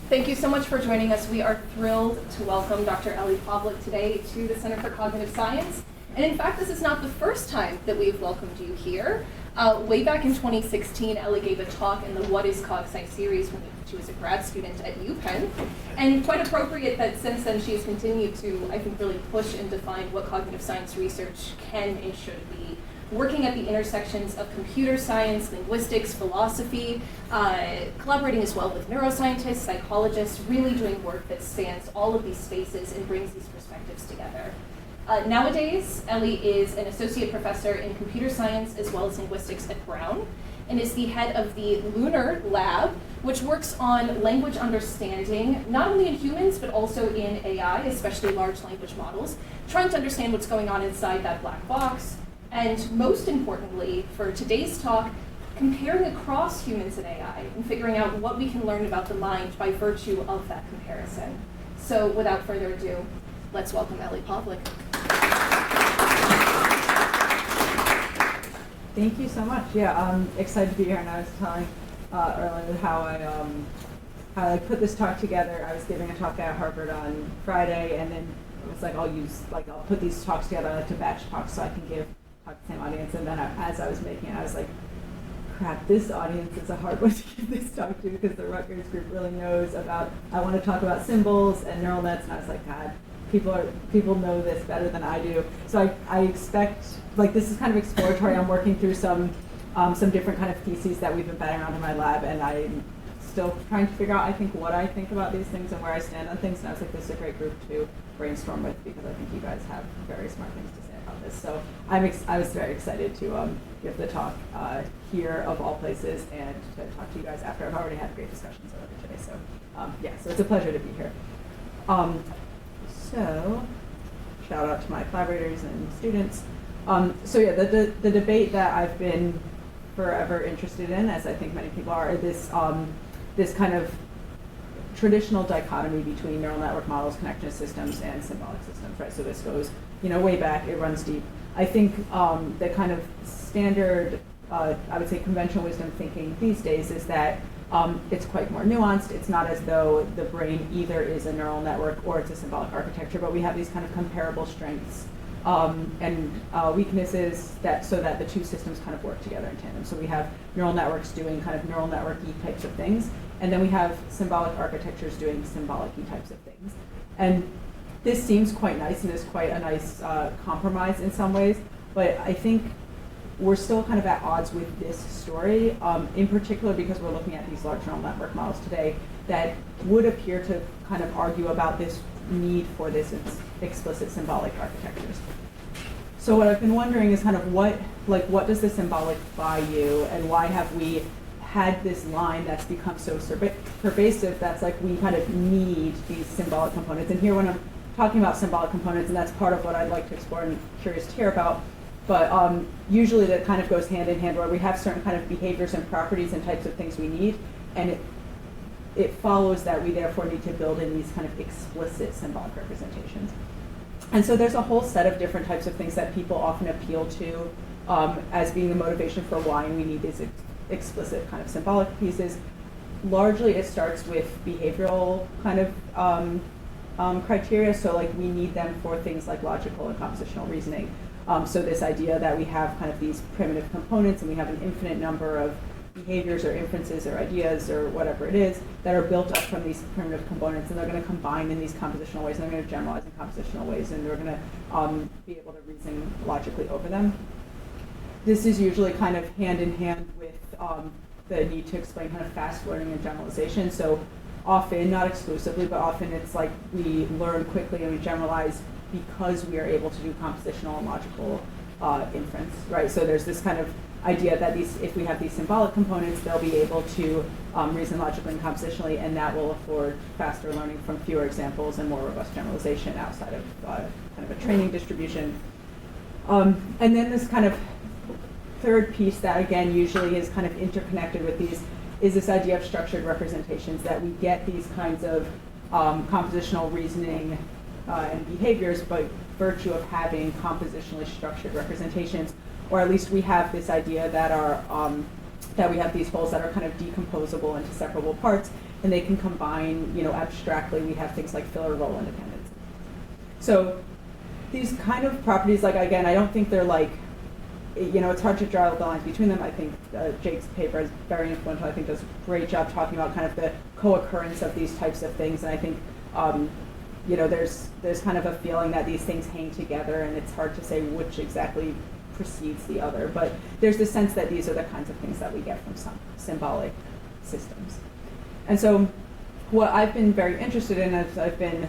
Thank you so much for joining us. We are thrilled to welcome Dr.Ellie Pavlick today to the Center for Cognitive Science. And in fact, this is not the first time that we've welcomed you here. Way back in 2016, Ellie gave a talk in the What is Cog Sci series when she was a grad student at UPenn. And quite appropriate that since then she has continued to, I think, really push and define what cognitive science research can and should be, working at the intersections of computer science, linguistics, philosophy, collaborating as well with neuroscientists, psychologists, really doing work that spans all of these spaces and brings these perspectives together. Nowadays, Ellie is an associate professor in computer science as well as linguistics at Brown, and is the head of the Lunar Lab, which works on language understanding, not only in humans, but also in AI, especially large language models, trying to understand what's going on inside that black box, and most importantly, for today's talk, comparing across humans and AI and figuring out what we can learn about the mind by virtue of that comparison. So without further ado, let's welcome Ellie Pavlick. Thank you so much. Yeah, I'm excited to be here, and I was telling earlier how I put this talk together. I was giving a talk at Harvard on Friday, and then it was like I'll put these talks together to batch talks so I can talk to the same audience. And then as I was making it, I was like, crap, this audience is a hard one to give this talk to because the Rutgers group really knows about, I want to talk about symbols and neural nets, and I was like, God, people know this better than I do. So I expect, like, this is kind of exploratory. I'm working through some different kind of theses that we've been batting around in my lab, and I'm still trying to figure out, I think, what I think about these things and where I stand on things. And I was like, this is a great group to brainstorm with because I think you guys have very smart things to say about this. So I was very excited to give the talk here of all places and to talk to you guys after. I've already had great discussions over today. So yeah, so it's a pleasure to be here. So, shout out to my collaborators and students. So yeah, the debate that I've been forever interested in, as I think many people are, this kind of traditional dichotomy between neural network models, connectionist systems, and symbolic systems, right? So this goes, way back, it runs deep. I think the kind of standard, I would say conventional wisdom thinking these days is that it's quite more nuanced. It's not as though the brain either is a neural network or it's a symbolic architecture, but we have these kind of comparable strengths and weaknesses so that the two systems kind of work together in tandem. So we have neural networks doing kind of neural network-y types of things, and then we have symbolic architectures doing symbolic-y types of things. And this seems quite nice and is quite a nice compromise in some ways, but I think we're still kind of at odds with this story, in particular because we're looking at these large neural network models today that would appear to kind of argue about this need for this explicit symbolic architectures. So what I've been wondering is kind of what does the symbolic buy you, and why have we had this line that's become so pervasive that's like we kind of need these symbolic components. And here when I'm talking about symbolic components, and that's part of what I'd like to explore and curious to hear about, but usually that kind of goes hand in hand where we have certain kind of behaviors and properties and types of things we need, and it follows that we therefore need to build in these kind of explicit symbolic representations. And so there's a whole set of different types of things that people often appeal to as being the motivation for why we need these explicit kind of symbolic pieces. Largely it starts with behavioral kind of criteria, so like we need them for things like logical and compositional reasoning. So this idea that we have kind of these primitive components and we have an infinite number of behaviors or inferences or ideas or whatever it is that are built up from these primitive components, and they're going to combine in these compositional ways, and they're going to generalize in compositional ways, and they're going to be able to reason logically over them. This is usually kind of hand in hand with the need to explain kind of fast learning and generalization. So often, not exclusively, but often it's like we learn quickly and we generalize because we are able to do compositional and logical inference, right? So there's this kind of idea that if we have these symbolic components, they'll be able to reason logically and compositionally, and that will afford faster learning from fewer examples and more robust generalization outside of kind of a training distribution. And then this kind of third piece that, again, usually is kind of interconnected with these is this idea of structured representations, that we get these kinds of compositional reasoning and behaviors by virtue of having compositionally structured representations, or at least we have this idea that we have these wholes that are kind of decomposable into separable parts, and they can combine, abstractly, we have things like filler role independence. So these kind of properties, like, again, I don't think they're like, it's hard to draw the lines between them. I think Jake's paper is very influential. I think does a great job talking about kind of the co-occurrence of these types of things, and I think there's kind of a feeling that these things hang together, and it's hard to say which exactly precedes the other, but there's this sense that these are the kinds of things that we get from some symbolic systems. And so what I've been very interested in as I've been,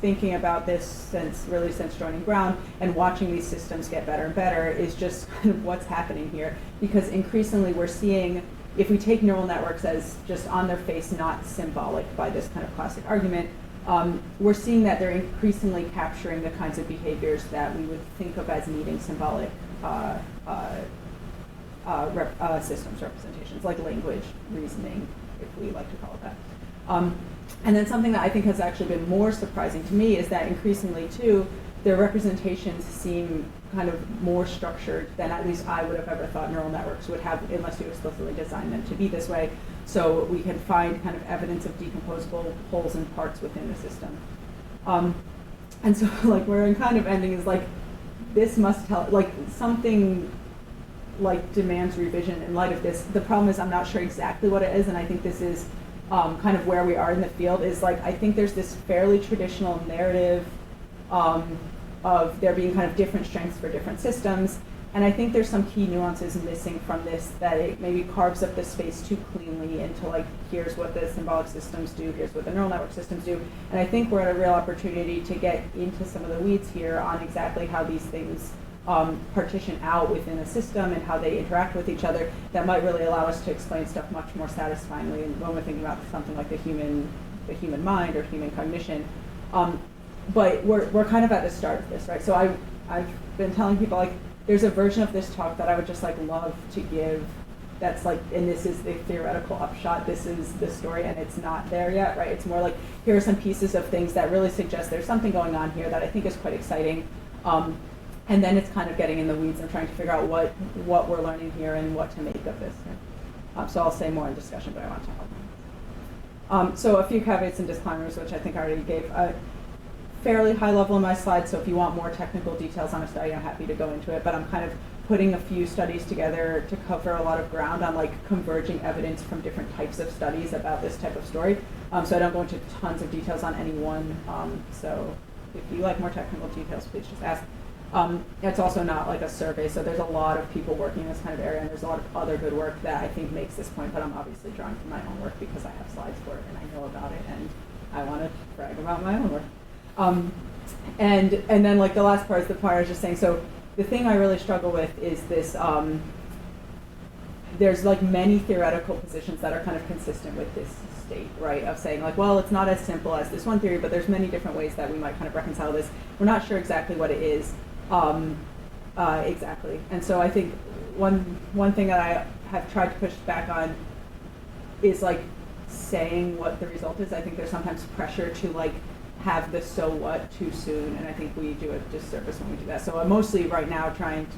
thinking about this since joining Brown and watching these systems get better and better is just kind of what's happening here, because increasingly we're seeing, if we take neural networks as just on their face not symbolic by this kind of classic argument, we're seeing that they're increasingly capturing the kinds of behaviors that we would think of as needing symbolic systems representations, like language, reasoning, if we like to call it that. And then something that I think has actually been more surprising to me is that increasingly, too, their representations seem kind of more structured than at least I would have ever thought neural networks would have, unless you explicitly design them to be this way. So we can find kind of evidence of decomposable wholes and parts within the system. And so, like, where I'm kind of ending is, like, this must tell, like, something, like, demands revision in light of this. The problem is I'm not sure exactly what it is, and I think this is kind of where we are in the field, is, like, I think there's this fairly traditional narrative of there being kind of different strengths for different systems. And I think there's some key nuances missing from this, that it maybe carves up the space too cleanly into, like, here's what the symbolic systems do, here's what the neural network systems do. And I think we're at a real opportunity to get into some of the weeds here on exactly how these things partition out within a system and how they interact with each other, that might really allow us to explain stuff much more satisfyingly when we're thinking about something like the human mind or human cognition. But we're kind of at the start of this, right? So I've been telling people, like, there's a version of this talk that I would just, like, love to give that's like, and this is the theoretical upshot, this is the story, and it's not there yet, right? It's more like, here are some pieces of things that really suggest there's something going on here that I think is quite exciting. And then it's kind of getting in the weeds and trying to figure out what we're learning here and what to make of this. So I'll say more in discussion, but I want to help. So a few caveats and disclaimers, which I think I already gave. Fairly high level in my slides, so if you want more technical details on a study, I'm happy to go into it, but I'm kind of putting a few studies together to cover a lot of ground on, like, converging evidence from different types of studies about this type of story. So I don't go into tons of details on any one, so if you like more technical details, please just ask. It's also not like a survey, so there's a lot of people working in this kind of area, and there's a lot of other good work that I think makes this point, but I'm obviously drawing from my own work because I have slides for it and I know about it, and I want to brag about my own work. And then, like, the last part is the part I was just saying. So the thing I really struggle with is this, there's, like, many theoretical positions that are kind of consistent with this state, right, of saying, like, well, it's not as simple as this one theory, but there's many different ways that we might kind of reconcile this. We're not sure exactly what it is exactly. And so I think one thing that I have tried to push back on is, like, saying what the result is. I think there's sometimes pressure to, like, have the so what too soon, and I think we do a disservice when we do that. So I'm mostly right now trying to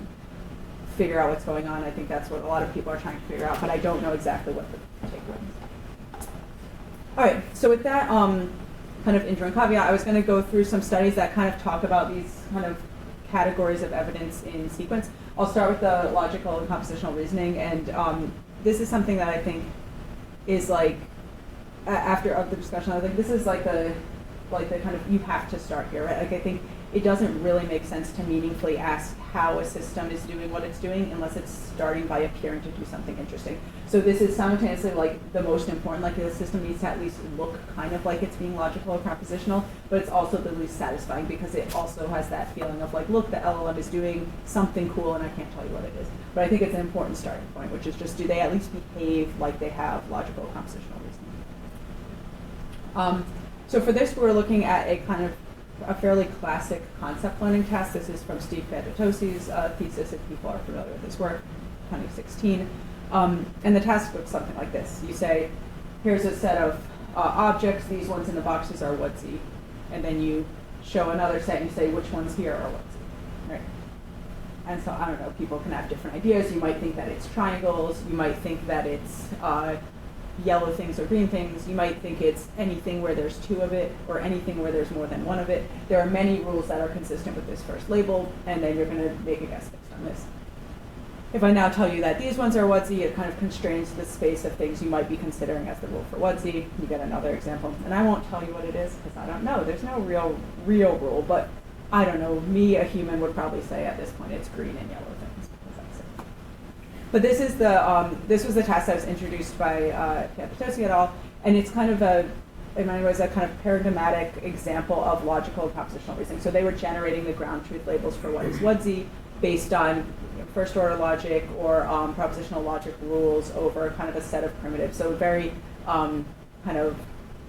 figure out what's going on. I think that's what a lot of people are trying to figure out, but I don't know exactly what the takeaway is. All right, so with that kind of intro and caveat, I was going to go through some studies that kind of talk about these kind of categories of evidence in sequence. I'll start with the logical and compositional reasoning, and this is something that I think is, like, after the discussion, I think this is like the kind of, you have to start here, right? Like, I think it doesn't really make sense to meaningfully ask how a system is doing what it's doing unless it's starting by appearing to do something interesting. So this is simultaneously, like, the most important, like, the system needs to at least look kind of like it's being logical or compositional, but it's also the least satisfying because it also has that feeling of, like, look, the LLM is doing something cool and I can't tell you what it is. But I think it's an important starting point, which is just, do they at least behave like they have logical or compositional reasoning? So for this, we're looking at a kind of a fairly classic concept learning task. This is from Steve Fantososi's thesis, if people are familiar with his work, 2016. And the task looks something like this. You say, here's a set of objects. These ones in the boxes are whatsy. And then you show another set and you say, which ones here are whatsy, right? And so, I don't know, people can have different ideas. You might think that it's triangles. You might think that it's yellow things or green things. You might think it's anything where there's two of it or anything where there's more than one of it. There are many rules that are consistent with this first label, and then you're going to make a guess based on this. If I now tell you that these ones are WUDSI, it kind of constrains the space of things you might be considering as the rule for WUDSI. You get another example. And I won't tell you what it is because I don't know. There's no real rule, but I don't know. Me, a human, would probably say at this point it's green and yellow things. But this is the this was the task that was introduced by Pavlick et al. And it's kind of in many ways, a kind of paradigmatic example of logical and propositional reasoning. So they were generating the ground truth labels for what is WUDSI based on first order logic or propositional logic rules over kind of a set of primitives. So very kind of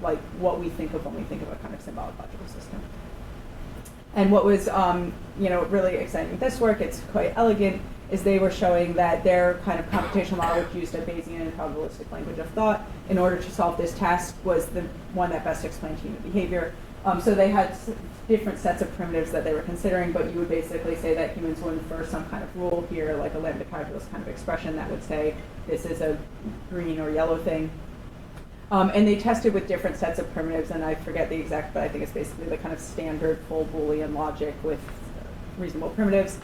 like what we think of when we think of a kind of symbolic logical system. And what was really exciting with this work, it's quite elegant, is they were showing that their kind of computational model, which used a Bayesian and probabilistic language of thought in order to solve this task, was the one that best explained human behavior. So they had different sets of primitives that they were considering, but you would basically say that humans would infer some kind of rule here, like a lambda calculus kind of expression that would say this is a green or yellow thing. And they tested with different sets of primitives, and I forget the exact, but I think it's basically the kind of standard full Boolean logic with reasonable primitives.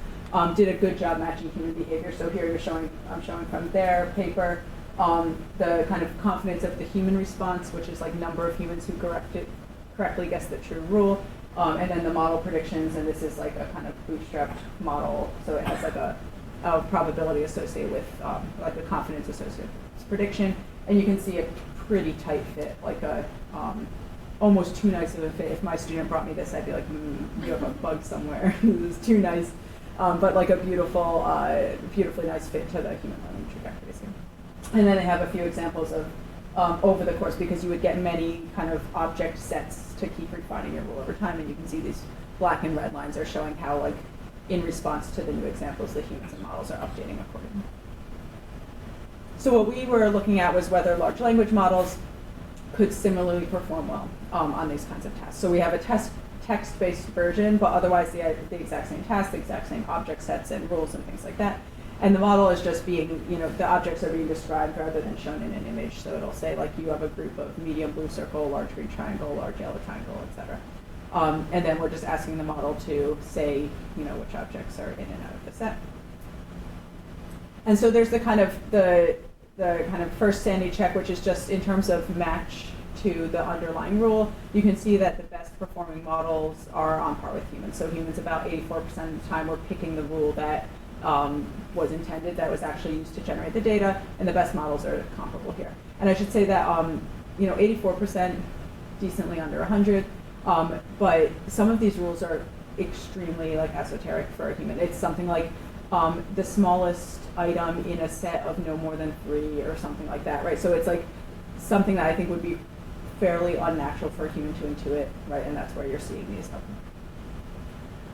Did a good job matching human behavior. So here I'm showing from their paper the kind of confidence of the human response, which is like number of humans who correctly guessed the true rule, and then the model predictions, and this is like a kind of bootstrapped model, so it has like a probability associated with like a confidence associated with prediction, and you can see a pretty tight fit, like a almost too nice of a fit. If my student brought me this, I'd be like, you have a bug somewhere. This is too nice. But like a beautifully nice fit to the human learning trajectories here. And then they have a few examples of over the course, because you would get many kind of object sets to keep refining your rule over time, and you can see these black and red lines are showing how, like, in response to the new examples, the humans and models are updating accordingly. So what we were looking at was whether large language models could similarly perform well on these kinds of tasks. So we have a text-based version, but otherwise the exact same task, the exact same object sets and rules and things like that. And the model is just being, the objects are being described rather than shown in an image. So it'll say, like, you have a group of medium blue circle, large green triangle, large yellow triangle, etc. And then we're just asking the model to say, which objects are in and out of the set. And so there's the kind of first sanity check, which is just in terms of match to the underlying rule. You can see that the best performing models are on par with humans. So humans, about 84% of the time, were picking the rule that was intended, that was actually used to generate the data, and the best models are comparable here. And I should say that 84%, decently under 100, but some of these rules are extremely esoteric for a human. It's something like the smallest item in a set of no more than 3 or something like that, right? So it's like something that I think would be fairly unnatural for a human to intuit, right? And that's where you're seeing these.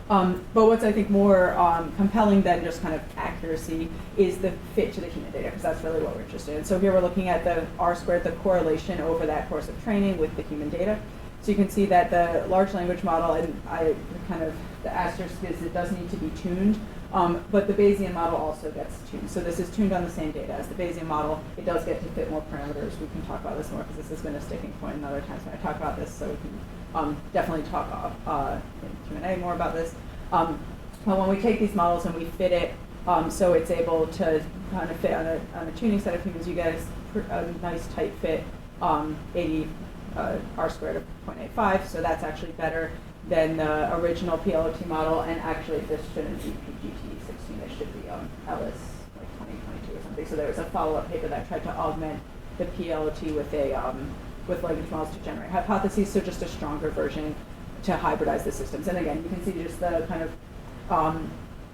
But what's I think more compelling than just kind of accuracy is the fit to the human data, because that's really what we're interested in. So here we're looking at the R-squared, the correlation over that course of training with the human data. So you can see that the large language model, and the asterisk is it does need to be tuned, but the Bayesian model also gets tuned. So this is tuned on the same data as the Bayesian model. It does get to fit more parameters. We can talk about this more because this has been a sticking point in other times when I talk about this, so we can definitely talk in Q&A more about this. But when we take these models and we fit it so it's able to kind of fit on a tuning set of humans, you get a nice tight fit, 80 R-squared of 0.85, so that's actually better than the original PLOT model, and actually this shouldn't be PGT 16, it should be Ellis 2022 or something. So there was a follow-up paper that tried to augment the PLOT with language models to generate hypotheses, so just a stronger version to hybridize the systems. And again, you can see just the kind of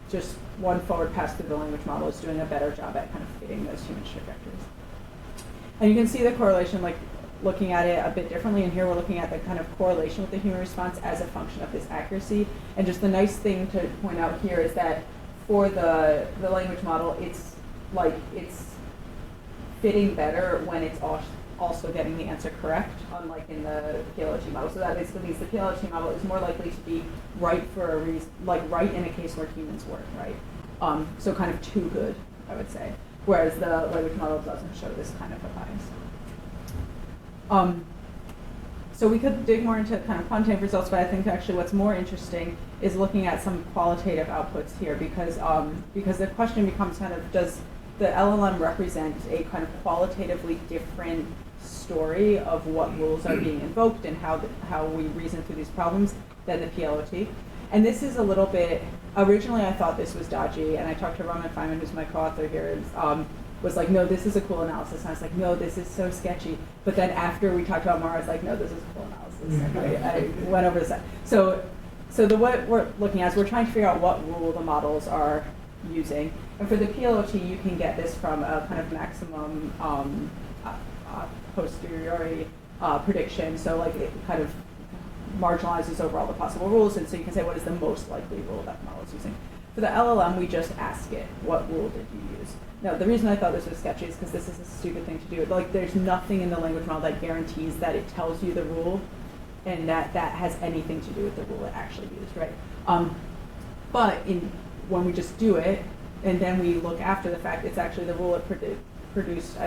just one forward pass through the language model is doing a better job at kind of fitting those human trajectories. And you can see the correlation, looking at it a bit differently, and here we're looking at the kind of correlation with the human response as a function of this accuracy. And just the nice thing to point out here is that for the language model, it's fitting better when it's also getting the answer correct, unlike in the PLOT model. So that basically means the PLOT model is more likely to be right for a reason, right in a case where humans weren't right. So kind of too good, I would say. Whereas the language model doesn't show this kind of a bias. So we could dig more into kind of quantitative results, but I think actually what's more interesting is looking at some qualitative outputs here, because the question becomes kind of, does the LLM represent a kind of qualitatively different story of what rules are being invoked and how we reason through these problems than the PLOT? And this is a little bit, originally I thought this was dodgy, and I talked to Roman Feynman, who's my co-author here, was like, no, this is a cool analysis. And I was like, no, this is so sketchy. But then after we talked about more, I was like, no, this is a cool analysis. And I went over this. So what we're looking at is we're trying to figure out what rule the models are using. And for the PLOT, you can get this from a kind of maximum posteriori prediction. So like it kind of marginalizes over all the possible rules. And so you can say, what is the most likely rule that the model is using? For the LLM, we just ask it, what rule did you use? Now, the reason I thought this was sketchy is because this is a stupid thing to do. Like, there's nothing in the language model that guarantees that it tells you the rule and that has anything to do with the rule it actually used, right? But when we just do it, and then we look after the fact, it's actually the rule it produced. Do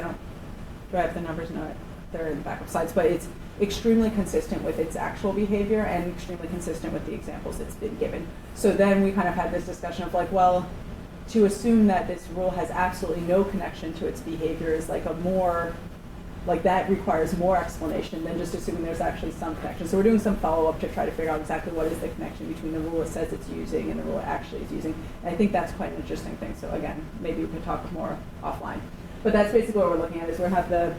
I have the numbers? No, they're in the backup slides, but it's extremely consistent with its actual behavior and extremely consistent with the examples it's been given. So then we kind of had this discussion of like, well, to assume that this rule has absolutely no connection to its behavior is like that requires more explanation than just assuming there's actually some connection. So we're doing some follow-up to try to figure out exactly what is the connection between the rule it says it's using and the rule it actually is using. And I think that's quite an interesting thing. So again, maybe we can talk more offline. But that's basically what we're looking at, is we have the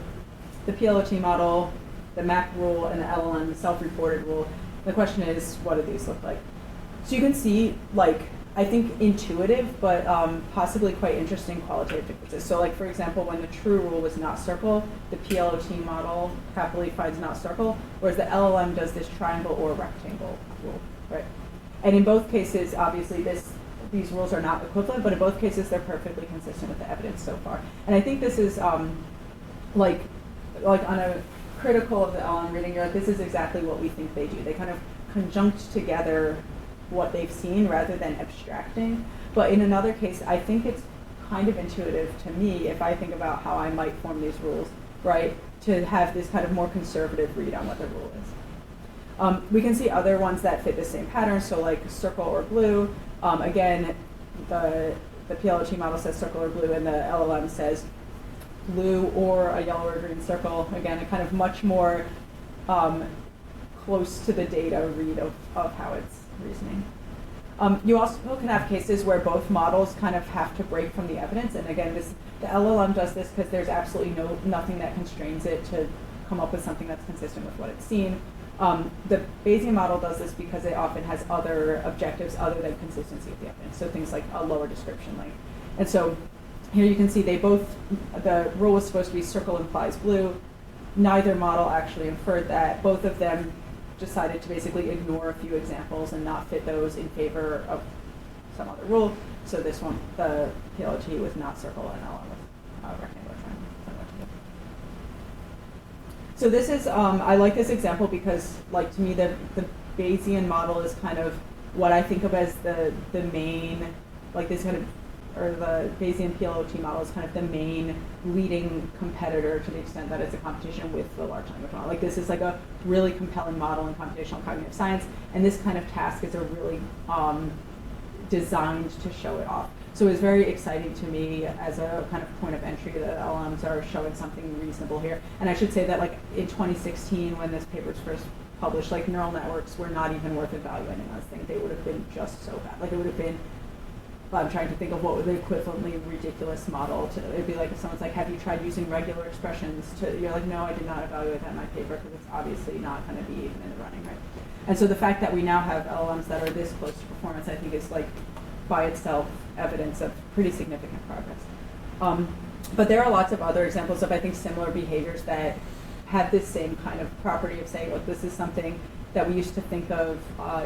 PLOT model, the MAC rule, and the LLM, the self-reported rule. The question is, what do these look like? So you can see, like, I think intuitive, but possibly quite interesting qualitative differences. So like, for example, when the true rule was not circle, the PLOT model happily finds not circle, whereas the LLM does this triangle or rectangle rule, right? And in both cases, obviously, these rules are not equivalent, but in both cases, they're perfectly consistent with the evidence so far. And I think this is like on a critical of the LLM reading, you're like, this is exactly what we think they do. They kind of conjunct together what they've seen rather than abstracting. But in another case, I think it's kind of intuitive to me, if I think about how I might form these rules, right, to have this kind of more conservative read on what the rule is. We can see other ones that fit the same pattern, so like circle or blue. Again, the PLOT model says circle or blue, and the LLM says blue or a yellow or green circle. Again, a kind of much more close to the data read of how it's reasoning. You also can have cases where both models kind of have to break from the evidence, and again, the LLM does this because there's absolutely nothing that constrains it to come up with something that's consistent with what it's seen. The Bayesian model does this because it often has other objectives other than consistency of the evidence, so things like a lower description length. And so here you can see the rule was supposed to be circle implies blue. Neither model actually inferred that. Both of them decided to basically ignore a few examples and not fit those in favor of some other rule. So this one, the PLOT was not circle and LLM was rectangular triangle. So this is, I like this example because, like, to me, the Bayesian model is kind of what I think of as the main, like this kind of, or the Bayesian PLOT model is kind of the main leading competitor to the extent that it's a competition with the large language model. Like, this is like a really compelling model in computational cognitive science, and this kind of task is a really designed to show it off. So it was very exciting to me as a kind of point of entry that LLMs are showing something reasonable here. And I should say that, like, in 2016, when this paper was first published, like, neural networks were not even worth evaluating on this thing. They would have been just so bad. Like, it would have been, I'm trying to think of what would the equivalently ridiculous model to, it'd be like if someone's like, have you tried using regular expressions to, you're like, no, I did not evaluate that in my paper because it's obviously not going to be even in the running, right? And so the fact that we now have LLMs that are this close to performance, I think is, like, by itself evidence of pretty significant progress. But there are lots of other examples of, I think, similar behaviors that have this same kind of property of saying, look, this is something that we used to think of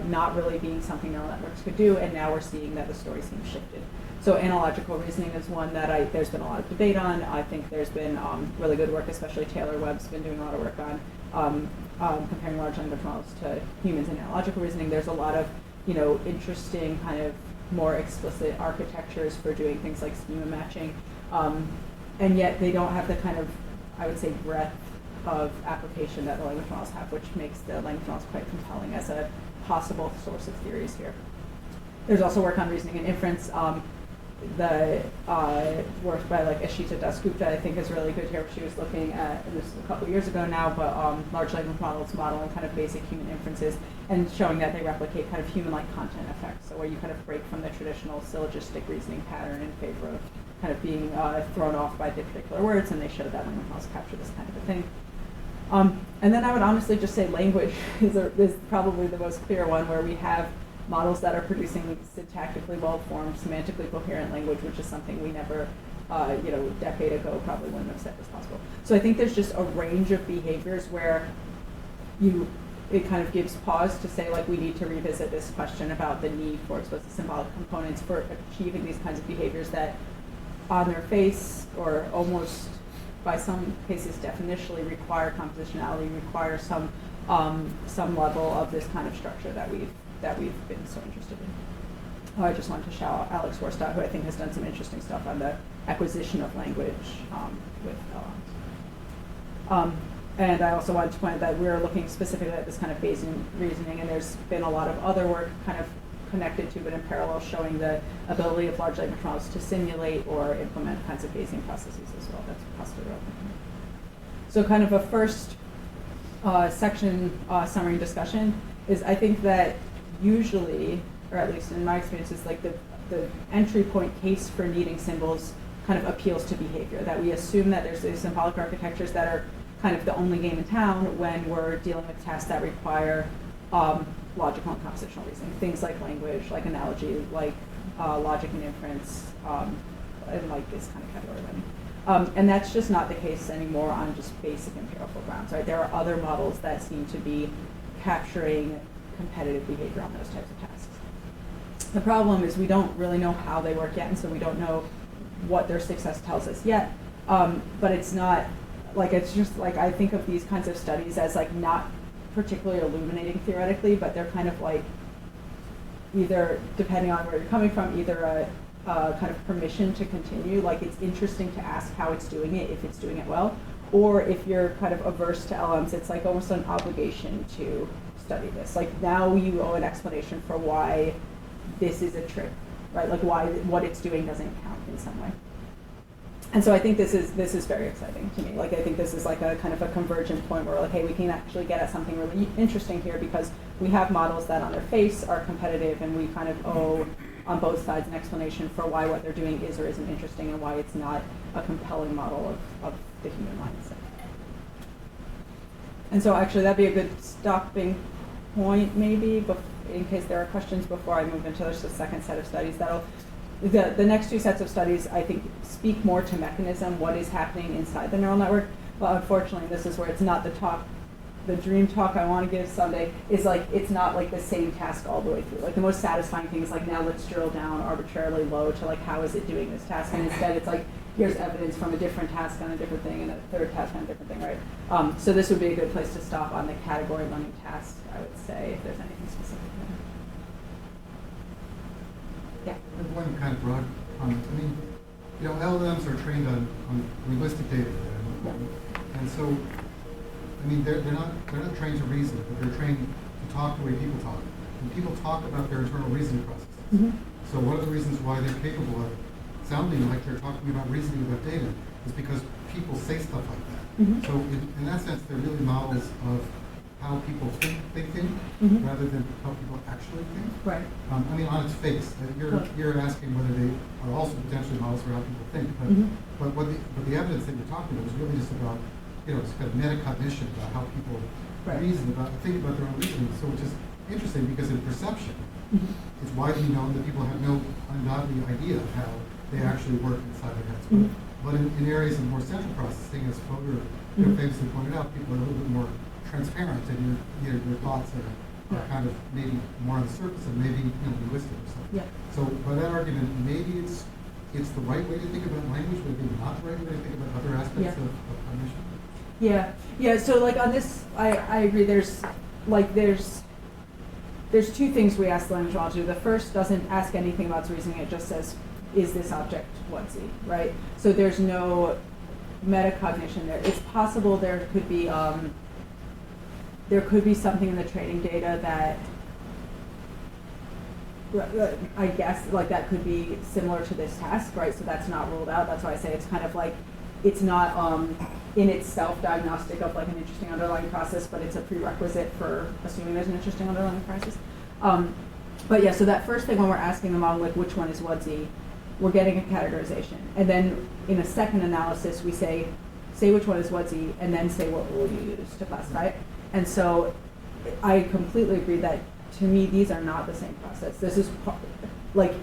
not really being something neural networks could do, and now we're seeing that the story seems shifted. So analogical reasoning is one that there's been a lot of debate on. I think there's been really good work, especially Taylor Webb's been doing a lot of work on comparing large language models to humans in analogical reasoning. There's a lot of, interesting kind of more explicit architectures for doing things like schema matching, and yet they don't have the kind of, I would say, breadth of application that the language models have, which makes the language models quite compelling as a possible source of theories here. There's also work on reasoning and inference. The work by like Ishita Dasgupta I think is really good here. She was looking at, and this is a couple years ago now, but large language models modeling kind of basic human inferences and showing that they replicate kind of human-like content effects. So where you kind of break from the traditional syllogistic reasoning pattern in favor of kind of being thrown off by the particular words, and they showed that language models capture this kind of a thing. And then I would honestly just say language is probably the most clear one, where we have models that are producing syntactically well-formed, semantically coherent language, which is something we never, a decade ago probably wouldn't have said was possible. So I think there's just a range of behaviors where it kind of gives pause to say, like, we need to revisit this question about the need for explicit symbolic components for achieving these kinds of behaviors that on their face, or almost by some cases definitionally, require compositionality, require some level of this kind of structure that we've been so interested in. I just wanted to shout out Alex Worstadt, who I think has done some interesting stuff on the acquisition of language with LLMs. And I also wanted to point out that we're looking specifically at this kind of Bayesian reasoning, and there's been a lot of other work kind of connected to, but in parallel, showing the ability of large language models to simulate or implement kinds of Bayesian processes as well. That's possibly relevant. So kind of a first section summary and discussion is, I think that usually, or at least in my experience, is like the entry point case for needing symbols kind of appeals to behavior, that we assume that there's these symbolic architectures that are kind of the only game in town when we're dealing with tasks that require logical and compositional reasoning, things like language, like analogy, like logic and inference, and like this kind of category learning. And that's just not the case anymore on just basic empirical grounds, right? There are other models that seem to be capturing competitive behavior on those types of tasks. The problem is we don't really know how they work yet, and so we don't know what their success tells us yet. But it's not, like, it's just like, I think of these kinds of studies as like not particularly illuminating theoretically, but they're kind of like, either, depending on where you're coming from, either a kind of permission to continue, like it's interesting to ask how it's doing it, if it's doing it well, or if you're kind of averse to LMs, it's like almost an obligation to study this. Like now you owe an explanation for why this is a trick, right? Like why what it's doing doesn't count in some way. And so I think this is very exciting to me. Like I think this is like a kind of a convergent point where like, hey, we can actually get at something really interesting here, because we have models that on their face are competitive, and we kind of owe on both sides an explanation for why what they're doing is or isn't interesting, and why it's not a compelling model of the human mindset. And so actually that'd be a good stopping point maybe, in case there are questions before I move into the second set of studies. The next two sets of studies, I think, speak more to mechanism, what is happening inside the neural network. But unfortunately, this is where it's not the dream talk I want to give someday is like, it's not like the same task all the way through. Like the most satisfying thing is like, now let's drill down arbitrarily low to like, how is it doing this task? And instead it's like, here's evidence from a different task on a different thing, and a third task on a different thing, right? So this would be a good place to stop on the category learning task, I would say, if there's anything specific there. Yeah. I have one kind of broad comment. I mean, LLMs are trained on linguistic data, and so, I mean, they're not trained to reason, but they're trained to talk the way people talk. And people talk about their internal reasoning processes. Mm-hmm. So one of the reasons why they're capable of sounding like they're talking about reasoning about data is because people say stuff like that. Mm-hmm. So in that sense, they're really models of how people think they think, mm-hmm. rather than how people actually think. Right. I mean, on its face, you're asking whether they are also potentially models for how people think, but mm-hmm. but the evidence that you're talking about is really just about this kind of metacognition about how people reason think about their own reasoning. So which is interesting, because in perception, mm-hmm. it's widely known that people have no ungodly idea of how they actually work inside their heads. Mm-hmm. But in areas of more central processing, as Fogler famously pointed out, people are a little bit more transparent, and your thoughts are kind of maybe more on the surface and maybe linguistic or something. Yeah. So by that argument, maybe it's the right way to think about language, but maybe not the right way to think about other aspects of cognition. Yeah. So like on this, I agree. There's two things we ask the language model to do. The first doesn't ask anything about its reasoning. It just says, is this object 1C, right? So there's no metacognition there. It's possible there could be something in the training data that I guess like that could be similar to this task, right? So that's not ruled out. That's why I say it's kind of like it's not in itself diagnostic of like an interesting underlying process, but it's a prerequisite for assuming there's an interesting underlying process. But yeah, so that first thing when we're asking the model like which one is WUDSI, we're getting a categorization, and then in a second analysis we say which one is WUDSI, and then say what rule you use to classify it. And so I completely agree that to me these are not the same process. This is like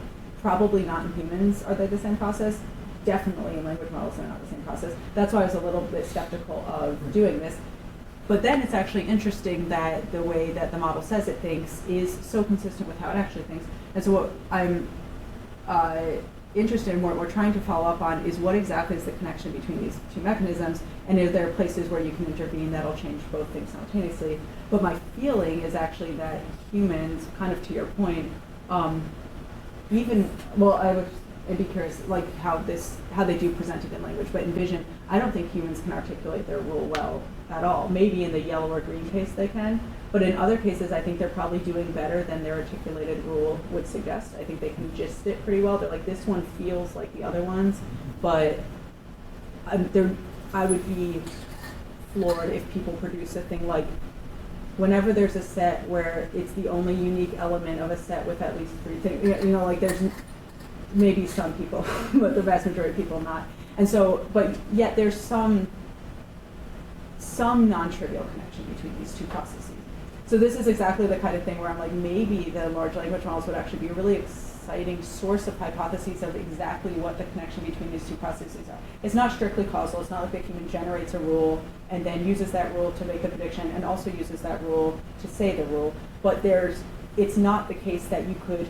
probably not in humans are they the same process. Definitely in language models they're not the same process. That's why I was a little bit skeptical of doing this. But then it's actually interesting that the way that the model says it thinks is so consistent with how it actually thinks. And so what I'm interested in, what we're trying to follow up on is what exactly is the connection between these two mechanisms, and if there are places where you can intervene that'll change both things simultaneously. But my feeling is actually that humans, kind of to your point, I'd be curious, like how they do present it in language, but in vision, I don't think humans can articulate their rule well at all. Maybe in the yellow or green case they can, but in other cases I think they're probably doing better than their articulated rule would suggest. I think they can gist it pretty well. They're like, this one feels like the other ones, but I would be floored if people produce a thing like, whenever there's a set where it's the only unique element of a set with at least 3 things, you know, like there's maybe some people, but the vast majority of people not. And so, but yet there's some non-trivial connection between these two processes. So this is exactly the kind of thing where I'm like, maybe the large language models would actually be a really exciting source of hypotheses of exactly what the connection between these two processes are. It's not strictly causal. It's not like the human generates a rule and then uses that rule to make the prediction and also uses that rule to say the rule. But it's not the case that you could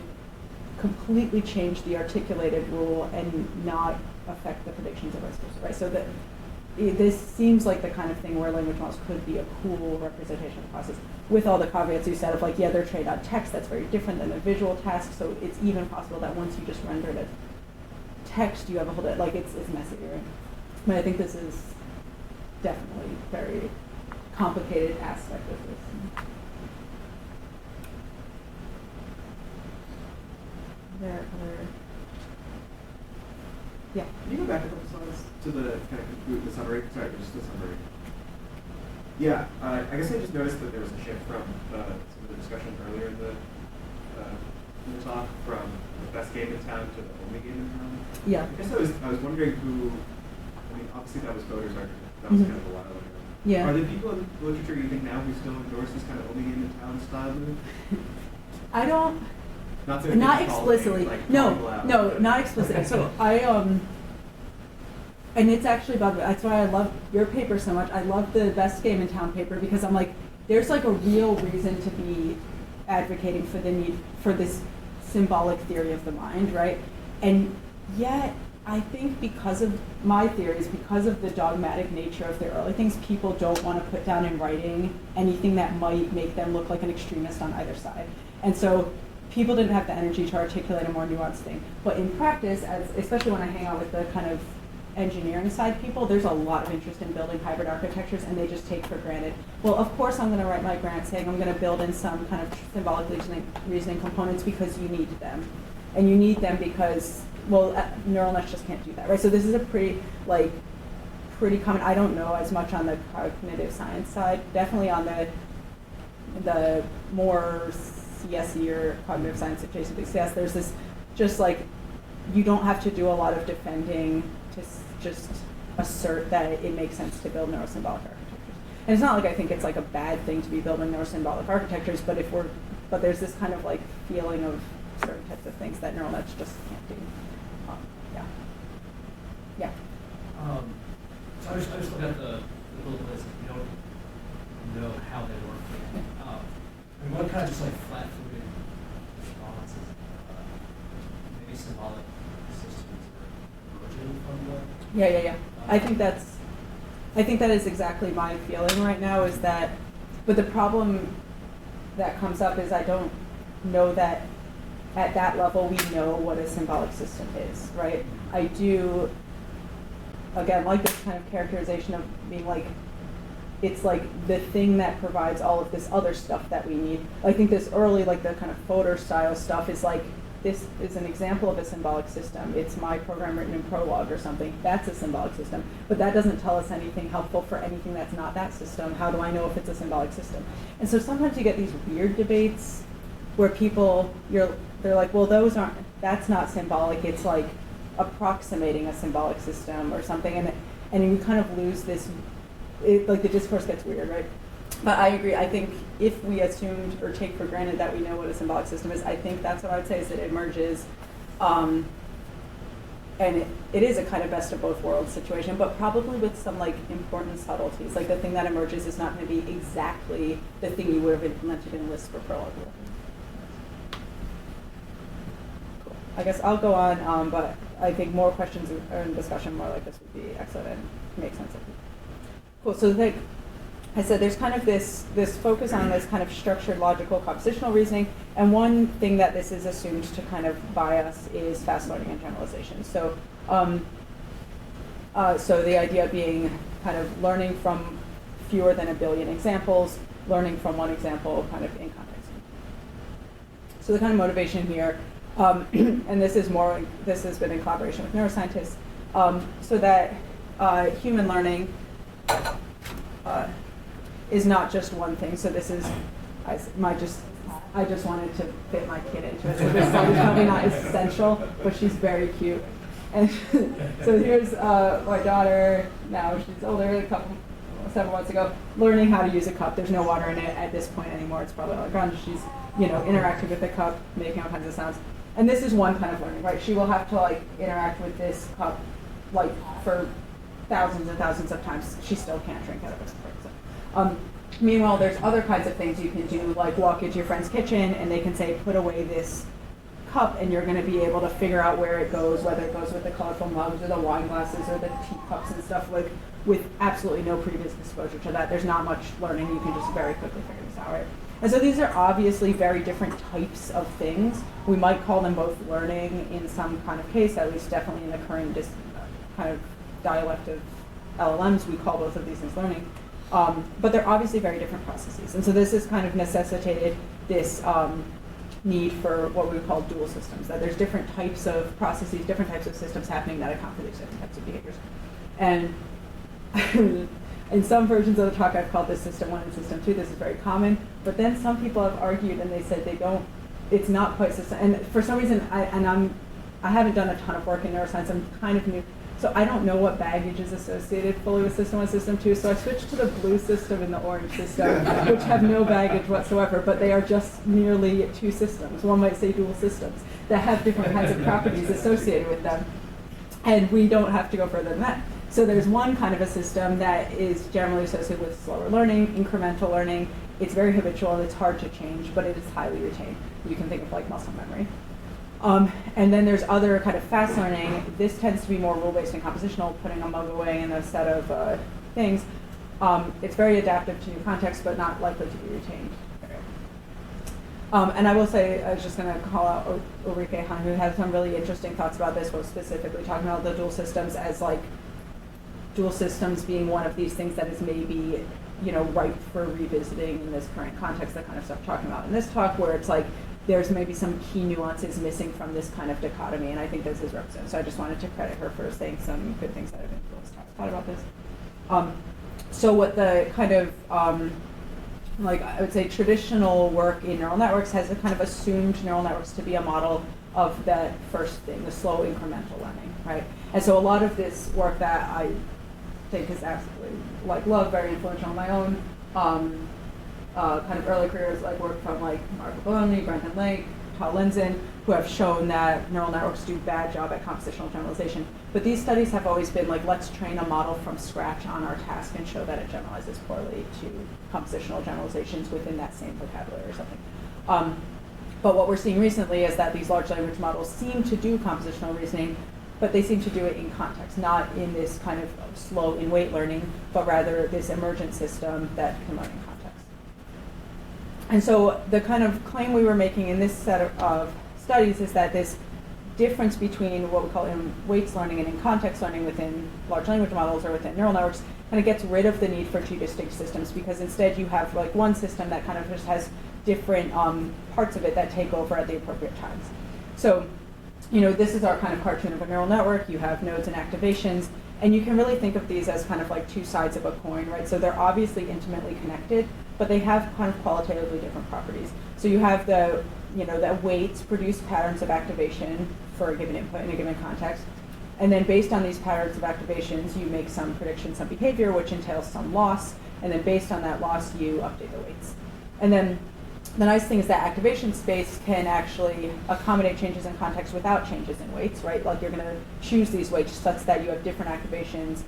completely change the articulated rule and not affect the predictions of vice versa, right? So that this seems like the kind of thing where language models could be a cool representation of the process, with all the caveats you said of like, yeah, they're trained on text, that's very different than a visual task, so it's even possible that once you just render it as text, you have a whole, like it's messy, right? But I think this is definitely a very complicated aspect of this. Yeah. Can you go back a couple slides to the kind of conclude the summary? Sorry, just the summary. Yeah, I guess I just noticed that there was a shift from some of the discussion earlier in the talk from the best game in town to the only game in town. Yeah. I guess I was wondering who. I mean, obviously that was voters' argument. That was kind of a while ago. Yeah. Are there people in literature you think now who still endorse this kind of only game in town style move? I don't. Not explicitly. Like, No, not explicitly. So and it's actually about, that's why I love your paper so much. I love the best game in town paper because I'm like, there's like a real reason to be advocating for the need for this symbolic theory of the mind, right? And yet, I think because of my theories, because of the dogmatic nature of the early things, people don't want to put down in writing anything that might make them look like an extremist on either side. And so people didn't have the energy to articulate a more nuanced thing. But in practice, especially when I hang out with the kind of engineering side people, there's a lot of interest in building hybrid architectures, and they just take for granted, well, of course I'm going to write my grant saying I'm going to build in some kind of symbolic reasoning components because you need them. And you need them because, well, neural nets just can't do that, right? So this is a pretty common, I don't know as much on the cognitive science side, definitely on the more CSE or cognitive science adjacent to CS, there's this just like, you don't have to do a lot of defending to just assert that it makes sense to build neurosymbolic architectures. And it's not like I think it's like a bad thing to be building neurosymbolic architectures, but there's this kind of like feeling of certain types of things that neural nets just can't do. Yeah. So I just look at the bullet points if you don't know how they work. And one kind of just like flat-footed response is maybe symbolic systems are emerging from the. Yeah. I think that is exactly my feeling right now, is that, but the problem that comes up is I don't know that at that level we know what a symbolic system is, right? I do, again, like this kind of characterization of being like, it's like the thing that provides all of this other stuff that we need. I think this early, like the kind of Fodor style stuff is like, this is an example of a symbolic system. It's my program written in Prolog or something. That's a symbolic system. But that doesn't tell us anything helpful for anything that's not that system. How do I know if it's a symbolic system? And so sometimes you get these weird debates where people, they're like, well, that's not symbolic. It's like approximating a symbolic system or something. And you kind of lose this, like the discourse gets weird, right? But I agree. I think if we assumed or take for granted that we know what a symbolic system is, I think that's what I would say is that it emerges, and it is a kind of best of both worlds situation, but probably with some like important subtleties. Like the thing that emerges is not going to be exactly the thing you would have implemented in Lisp or Prolog. Cool. I guess I'll go on, but I think more questions or discussion more like this would be excellent and make sense of it. Cool. So like I said, there's kind of this focus on this kind of structured logical compositional reasoning, and one thing that this is assumed to kind of bias is fast learning and generalization. So, so the idea being kind of learning from fewer than a billion examples, learning from one example kind of in context. So the kind of motivation here, and this has been in collaboration with neuroscientists, so that human learning is not just one thing. So this is, I just wanted to fit my kid into it. So this slide is probably not essential, but she's very cute. And so here's my daughter, now she's older, 7 months ago, learning how to use a cup. There's no water in it at this point anymore. It's probably all gone. She's, interacting with the cup, making all kinds of sounds. And this is one kind of learning, right? She will have to like interact with this cup like for thousands and thousands of times. She still can't drink out of it. Meanwhile, there's other kinds of things you can do, like walk into your friend's kitchen and they can say, put away this cup, and you're going to be able to figure out where it goes, whether it goes with the colorful mugs or the wine glasses or the teacups and stuff, like with absolutely no previous exposure to that. There's not much learning. You can just very quickly figure this out, right? And so these are obviously very different types of things. We might call them both learning in some kind of case, at least definitely in the current kind of dialect of LLMs, we call both of these things learning. But they're obviously very different processes. And so this has kind of necessitated this need for what we would call dual systems, that there's different types of processes, different types of systems happening that account for these different types of behaviors. And in some versions of the talk, I've called this system 1 and system 2. This is very common. But then some people have argued and they said it's not quite system. And for some reason, I haven't done a ton of work in neuroscience. I'm kind of new. So I don't know what baggage is associated fully with system 1, system 2. So I switched to the blue system and the orange system, which have no baggage whatsoever, but they are just merely two systems. One might say dual systems that have different kinds of properties associated with them. And we don't have to go further than that. So there's one kind of a system that is generally associated with slower learning, incremental learning. It's very habitual and it's hard to change, but it is highly retained. You can think of like muscle memory. And then there's other kind of fast learning. This tends to be more rule-based and compositional, putting a mug away in a set of things. It's very adaptive to new contexts, but not likely to be retained. And I will say, I was just going to call out Ulrike Hahn, who has some really interesting thoughts about this, both specifically talking about the dual systems as like dual systems being one of these things that is maybe, ripe for revisiting in this current context, that kind of stuff talking about in this talk, where it's like, there's maybe some key nuances missing from this kind of dichotomy, and I think this is representative. So I just wanted to credit her for saying some good things that have influenced how I thought about this. So what the kind of, I would say traditional work in neural networks has a kind of assumed neural networks to be a model of that first thing, the slow incremental learning, right? And so a lot of this work that I think is absolutely, love, very influential on my own, kind of early careers, work from Marco Bologna, Brendan Lake, Tal Linzen, who have shown that neural networks do a bad job at compositional generalization. But these studies have always been let's train a model from scratch on our task and show that it generalizes poorly to compositional generalizations within that same vocabulary or something. But what we're seeing recently is that these large language models seem to do compositional reasoning, but they seem to do it in context, not in this kind of slow in-wait learning, but rather this emergent system that can learn in context. And so the kind of claim we were making in this set of studies is that this difference between what we call in weights learning and in context learning within large language models or within neural networks kind of gets rid of the need for two distinct systems, because instead you have like one system that kind of just has different parts of it that take over at the appropriate times. So, this is our kind of cartoon of a neural network. You have nodes and activations, and you can really think of these as kind of like two sides of a coin, right? So they're obviously intimately connected, but they have kind of qualitatively different properties. So you have the weights produce patterns of activation for a given input in a given context. And then based on these patterns of activations, you make some prediction, some behavior, which entails some loss. And then based on that loss, you update the weights. And then the nice thing is that activation space can actually accommodate changes in context without changes in weights, right? Like you're going to choose these weights such that you have different activations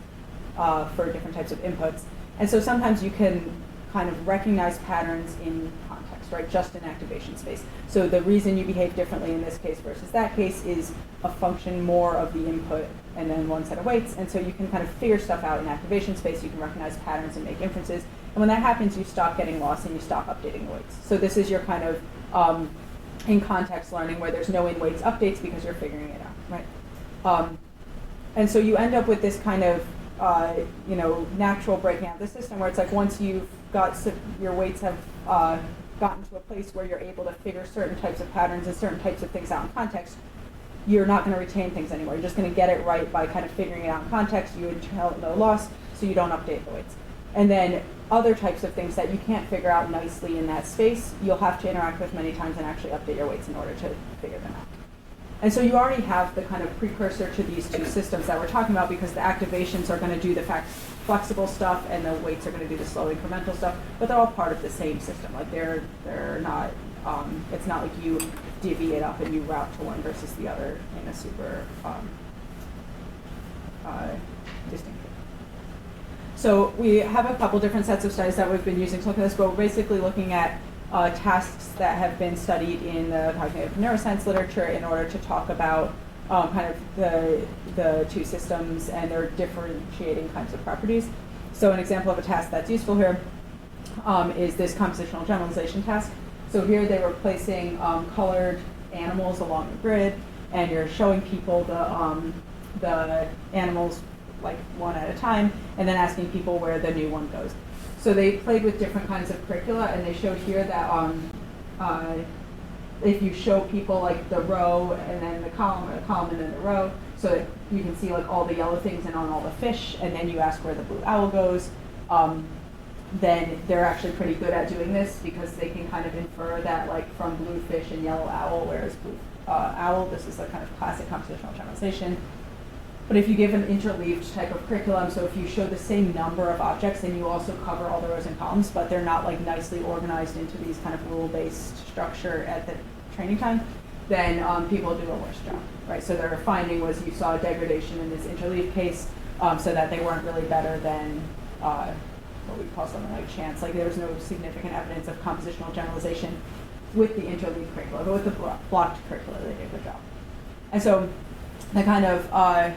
for different types of inputs. And so sometimes you can kind of recognize patterns in context, right? Just in activation space. So the reason you behave differently in this case versus that case is a function more of the input and then one set of weights. And so you can kind of figure stuff out in activation space. You can recognize patterns and make inferences. And when that happens, you stop getting lost and you stop updating the weights. So this is your kind of in context learning where there's no in weights updates because you're figuring it out, right? And so you end up with this kind of natural breaking out of the system where it's like once you've got your weights have gotten to a place where you're able to figure certain types of patterns and certain types of things out in context, you're not going to retain things anymore. You're just going to get it right by kind of figuring it out in context. You entail no loss, so you don't update the weights. And then other types of things that you can't figure out nicely in that space, you'll have to interact with many times and actually update your weights in order to figure them out. And so you already have the kind of precursor to these two systems that we're talking about, because the activations are going to do the flexible stuff and the weights are going to do the slow incremental stuff, but they're all part of the same system. Like they're not, it's not like you divvy it up and you route to one versus the other in a super distinct way. So we have a couple different sets of studies that we've been using to look at this, but we're basically looking at tasks that have been studied in the cognitive neuroscience literature in order to talk about kind of the two systems and their differentiating kinds of properties. So an example of a task that's useful here is this compositional generalization task. So here they were placing colored animals along the grid, and you're showing people the animals like one at a time, and then asking people where the new one goes. So they played with different kinds of curricula, and they showed here that if you show people like the row and then the column, or the column and then the row, so that you can see like all the yellow things and on all the fish, and then you ask where the blue owl goes, then they're actually pretty good at doing this because they can kind of infer that like from blue fish and yellow owl, whereas blue owl, this is the kind of classic compositional generalization. But if you give an interleaved type of curriculum, so if you show the same number of objects, then you also cover all the rows and columns, but they're not like nicely organized into these kind of rule-based structure at the training time, then people do a worse job, right? So their finding was you saw degradation in this interleaved case, so that they weren't really better than what we call something like chance. Like there was no significant evidence of compositional generalization with the interleaved curricula, but with the blocked curricula, they did a good job. And so the kind of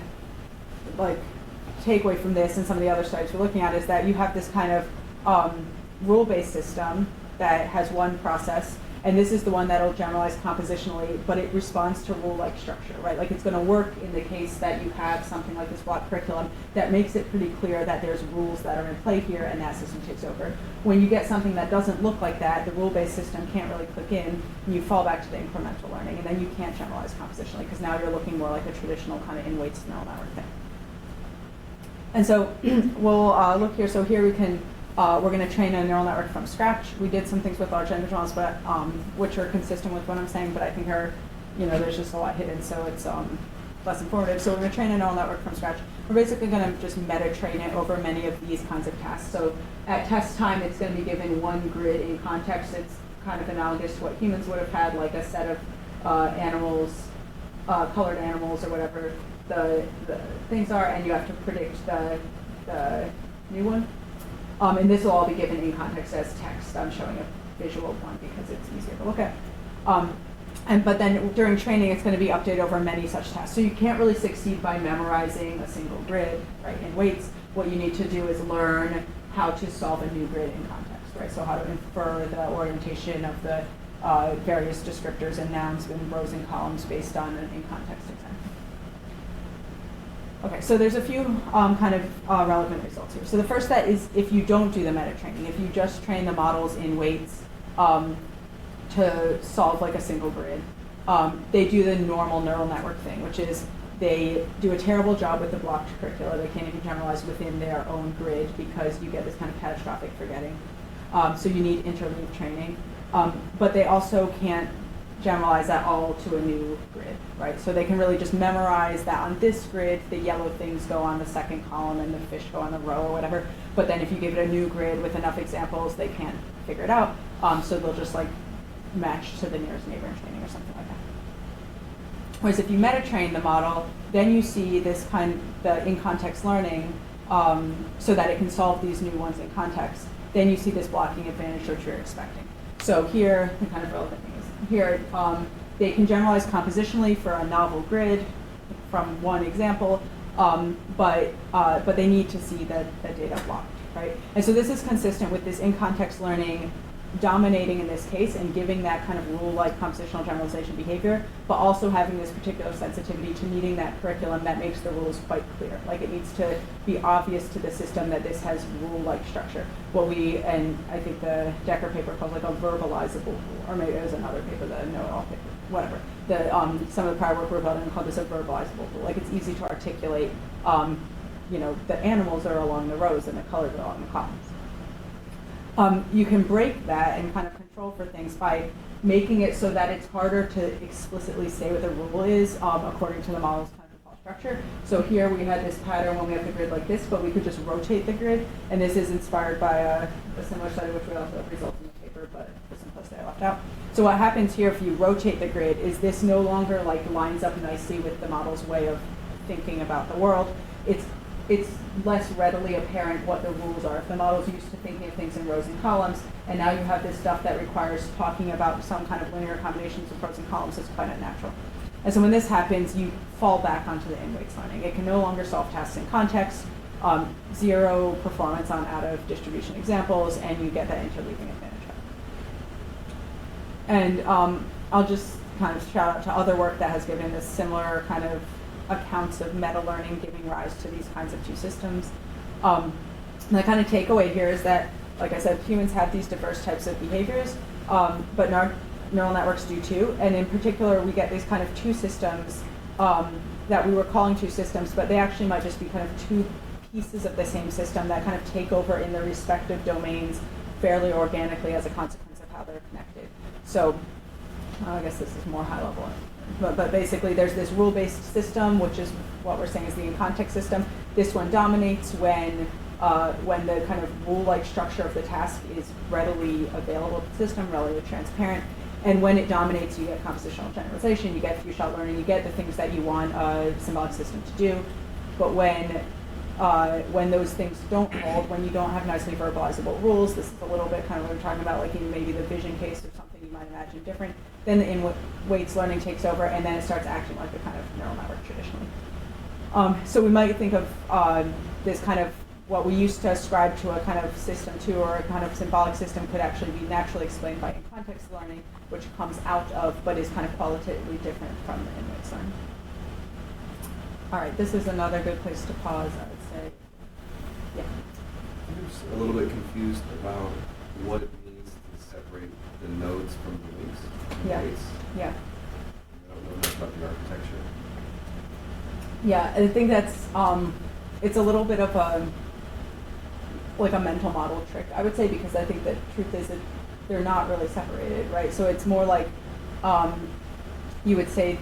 like takeaway from this and some of the other studies we're looking at is that you have this kind of rule-based system that has one process, and this is the one that'll generalize compositionally, but it responds to rule-like structure, right? Like it's going to work in the case that you have something like this block curriculum that makes it pretty clear that there's rules that are in play here and that system takes over. When you get something that doesn't look like that, the rule-based system can't really click in, and you fall back to the incremental learning, and then you can't generalize compositionally because now you're looking more like a traditional kind of in-weights neural network thing. And so we'll look here. So here we can, we're going to train a neural network from scratch. We did some things with large language models, but which are consistent with what I'm saying, but I think are, there's just a lot hidden, so it's less informative. So we're going to train a neural network from scratch. We're basically going to just meta-train it over many of these kinds of tasks. So at test time, it's going to be given one grid in context. It's kind of analogous to what humans would have had, like a set of animals, colored animals or whatever the things are, and you have to predict the new one. And this will all be given in context as text. I'm showing a visual one because it's easier to look at. But then during training, it's going to be updated over many such tasks. So you can't really succeed by memorizing a single grid, right, in weights. What you need to do is learn how to solve a new grid in context, right? So how to infer the orientation of the various descriptors and nouns in rows and columns based on an in-context example. Okay, so there's a few kind of relevant results here. So the first that is if you don't do the meta training, if you just train the models in weights to solve like a single grid, they do the normal neural network thing, which is they do a terrible job with the blocked curricula. They can't even generalize within their own grid because you get this kind of catastrophic forgetting. So you need interleave training. But they also can't generalize that all to a new grid, right? So they can really just memorize that on this grid, the yellow things go on the second column and the fish go on the row or whatever. But then if you give it a new grid with enough examples, they can't figure it out. So they'll just like match to the nearest neighbor in training or something like that. Whereas if you meta-train the model, then you see this the in-context learning so that it can solve these new ones in context. Then you see this blocking advantage which you're expecting. So here, the kind of relevant thing is, here they can generalize compositionally for a novel grid from one example, but they need to see the data blocked, right? And so this is consistent with this in-context learning dominating in this case and giving that kind of rule-like compositional generalization behavior, but also having this particular sensitivity to needing that curriculum that makes the rules quite clear. Like it needs to be obvious to the system that this has rule-like structure. What we, and I think the Decker paper calls like a verbalizable rule, or maybe it was another paper, the know-it-all paper, whatever. Some of the prior work we're building called this a verbalizable rule. Like it's easy to articulate, the animals are along the rows and the colors are along the columns. You can break that and kind of control for things by making it so that it's harder to explicitly say what the rule is according to the model's kind of default structure. So here we had this pattern when we have the grid like this, but we could just rotate the grid. And this is inspired by a similar study, which we also have results in the paper, but for simplicity I left out. So what happens here if you rotate the grid is this no longer like lines up nicely with the model's way of thinking about the world. It's less readily apparent what the rules are. If the model's used to thinking of things in rows and columns, and now you have this stuff that requires talking about some kind of linear combinations of rows and columns, it's quite unnatural. And so when this happens, you fall back onto the in-weights learning. It can no longer solve tasks in context, zero performance on out-of-distribution examples, and you get that interleaving advantage. And I'll just kind of shout out to other work that has given this similar kind of accounts of meta-learning giving rise to these kinds of two systems. The kind of takeaway here is that, like I said, humans have these diverse types of behaviors, but neural networks do too. And in particular, we get these kind of two systems that we were calling two systems, but they actually might just be kind of two pieces of the same system that kind of take over in their respective domains fairly organically as a consequence of how they're connected. So I guess this is more high level. But basically, there's this rule-based system, which is what we're saying is the in-context system. This one dominates when the kind of rule-like structure of the task is readily available to the system, relatively transparent. And when it dominates, you get compositional generalization, you get few-shot learning, you get the things that you want a symbolic system to do. But when those things don't hold, when you don't have nicely verbalizable rules, this is a little bit kind of what we're talking about, like in maybe the vision case or something you might imagine different, then the in-weights learning takes over, and then it starts acting like the kind of neural network traditionally. So we might think of this kind of what we used to ascribe to a kind of system two or a kind of symbolic system could actually be naturally explained by in-context learning, which comes out of but is kind of qualitatively different from the in-weights learning. All right, this is another good place to pause, I would say. Yeah. I'm just a little bit confused about what it means to separate the nodes from the links. Yeah. Weights. Yeah. I don't know much about the architecture. Yeah, I think that's it's a little bit of a mental model trick, I would say, because I think the truth is that they're not really separated, right? So it's more like you would say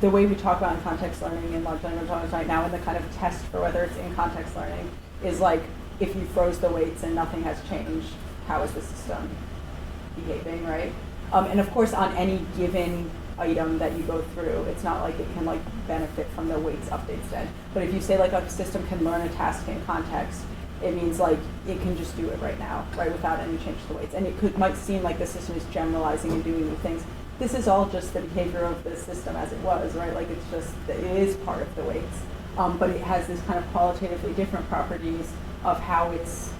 the way we talk about in-context learning and large language models right now, and the kind of test for whether it's in-context learning is like if you froze the weights and nothing has changed, how is the system behaving, right? And of course, on any given item that you go through, it's not like it can like benefit from the weights updates then. But if you say like a system can learn a task in context, it means like it can just do it right now, right, without any change to the weights. And it might seem like the system is generalizing and doing new things. This is all just the behavior of the system as it was, right? Like it's just, it is part of the weights. But it has this kind of qualitatively different properties of how it's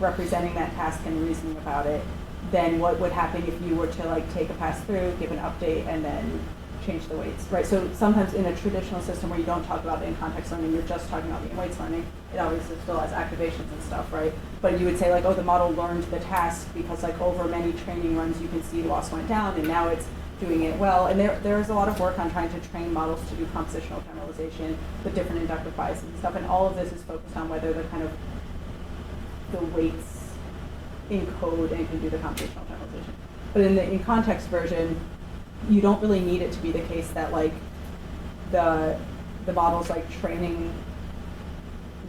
representing that task and reasoning about it than what would happen if you were to like take a pass through, give an update, and then change the weights, right? So sometimes in a traditional system where you don't talk about the in-context learning, you're just talking about the in-weights learning, it obviously still has activations and stuff, right? But you would say like, oh, the model learned the task because like over many training runs, you can see loss went down and now it's doing it well. And there is a lot of work on trying to train models to do compositional generalization with different inductive biases and stuff. And all of this is focused on whether the kind of the weights encode and can do the computational generalization. But in the in-context version, you don't really need it to be the case that like the model's like training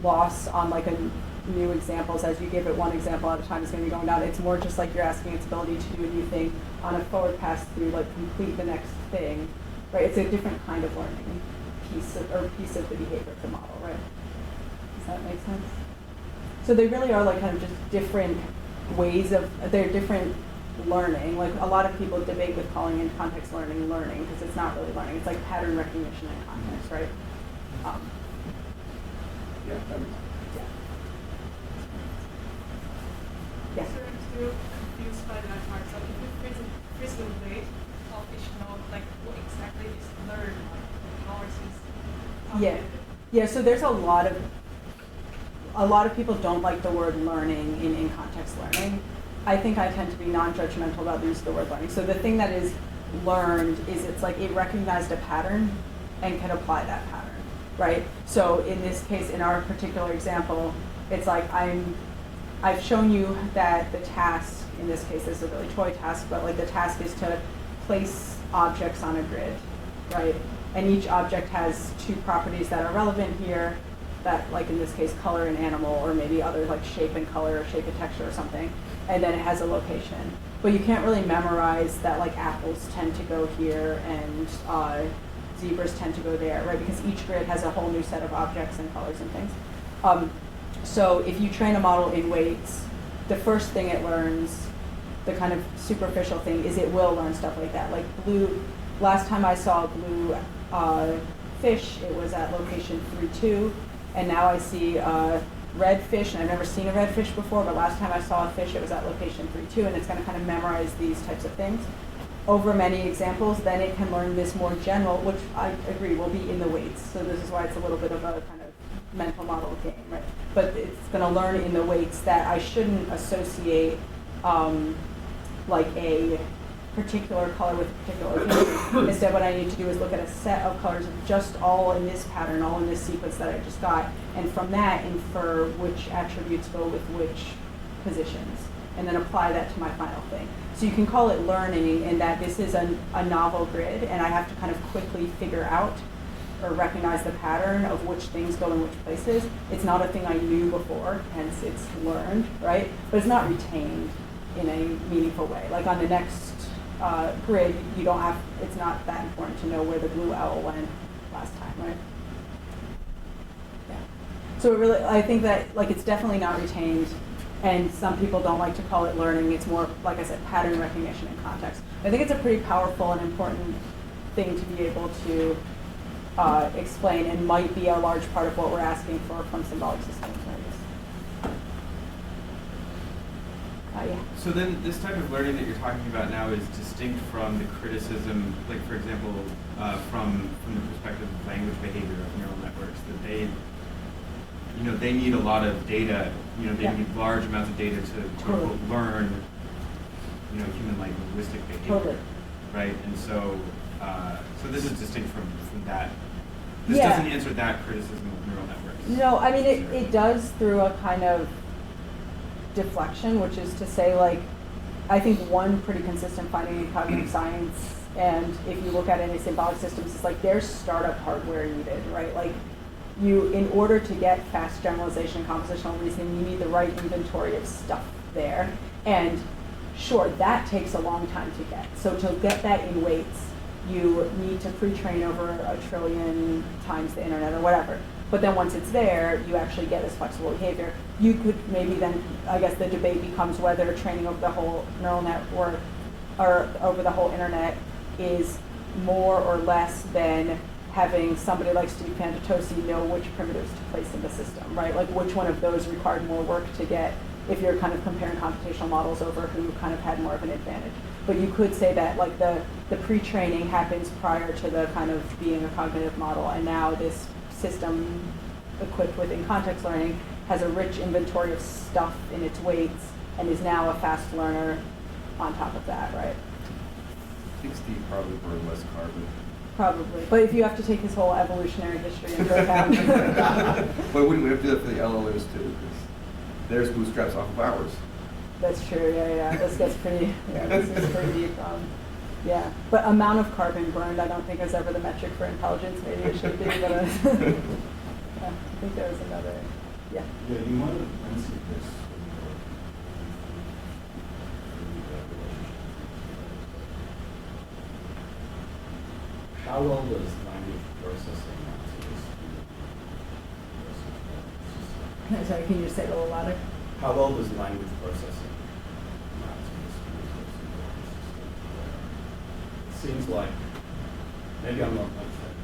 loss on like a new examples as you give it one example at a time is going to be going down. It's more just like you're asking its ability to do a new thing on a forward pass through, like complete the next thing, right? It's a different kind of learning piece of the behavior of the model, right? Does that make sense? So they really are like kind of just different ways of, they're different learning. Like a lot of people debate with calling in context learning because it's not really learning. It's like pattern recognition in context, right? Yeah, that makes Yeah. Yes. So I'm still confused by that part. So if you freeze the weight of each node, like what exactly is learned? How is this Yeah. calculated? Yeah, so there's a lot of people don't like the word learning in context learning. I think I tend to be non-judgmental about the use of the word learning. So the thing that is learned is it's like it recognized a pattern and can apply that pattern, right? So in this case, in our particular example, it's like I've shown you that the task, in this case, this is a really toy task, but like the task is to place objects on a grid, right? And each object has two properties that are relevant here, that like in this case, color and animal, or maybe other like shape and color, or shape and texture or something. And then it has a location. But you can't really memorize that like apples tend to go here and zebras tend to go there, right? Because each grid has a whole new set of objects and colors and things. So if you train a model in weights, the first thing it learns, the kind of superficial thing, is it will learn stuff like that. Like blue, last time I saw a blue fish, it was at location 3-2, and now I see red fish, and I've never seen a red fish before, but last time I saw a fish, it was at location 3-2, and it's going to kind of memorize these types of things. Over many examples, then it can learn this more general, which I agree will be in the weights. So this is why it's a little bit of a kind of mental model game, right? But it's going to learn in the weights that I shouldn't associate like a particular color with a particular thing. Instead, what I need to do is look at a set of colors just all in this pattern, all in this sequence that I just got, and from that infer which attributes go with which positions, and then apply that to my final thing. So you can call it learning in that this is a novel grid, and I have to kind of quickly figure out or recognize the pattern of which things go in which places. It's not a thing I knew before, hence it's learned, right? But it's not retained in a meaningful way. Like on the next grid, you don't have, it's not that important to know where the blue owl went last time, right? Yeah. So it really, I think that like it's definitely not retained, and some people don't like to call it learning. It's more, like I said, pattern recognition in context. I think it's a pretty powerful and important thing to be able to explain, and might be a large part of what we're asking for from symbolic systems. Yeah. So then this type of learning that you're talking about now is distinct from the criticism, like for example, from the perspective of language behavior of neural networks, that they need a lot of data, they need large amounts of data to Totally. learn, human-like linguistic behavior. Totally. Right? And so this is distinct from that. This Yeah. doesn't answer that criticism of neural networks. No, I mean, it does through a kind of deflection, which is to say, like, I think one pretty consistent finding in cognitive science, and if you look at any symbolic systems, is like there's startup hardware needed, right? Like, in order to get fast generalization and compositional reasoning, you need the right inventory of stuff there. And sure, that takes a long time to get. So to get that in weights, you need to pre-train over 1 trillion times the internet or whatever. But then once it's there, you actually get this flexible behavior. You could maybe then, I guess the debate becomes whether training over the whole neural network or over the whole internet is more or less than having somebody like Steve Panditosi know which primitives to place in the system, right? Like which one of those required more work to get if you're kind of comparing computational models over who kind of had more of an advantage. But you could say that like the pre-training happens prior to the kind of being a cognitive model, and now this system equipped with in-context learning has a rich inventory of stuff in its weights and is now a fast learner on top of that, right? I think Steve probably burned less carbon. Probably, but if you have to take his whole evolutionary history into account. But wouldn't we have to do that for the LLMs too? Because there's bootstraps off of ours. That's true, yeah. This gets pretty, this is pretty deep. Yeah, but amount of carbon burned, I don't think is ever the metric for intelligence. Maybe it should be, but yeah, I think there was another, yeah. Yeah, you might have answered this how well does language processing map to this? Sorry, can you just say it a little louder? How well does language processing map to this? It seems like, maybe I'm not like that,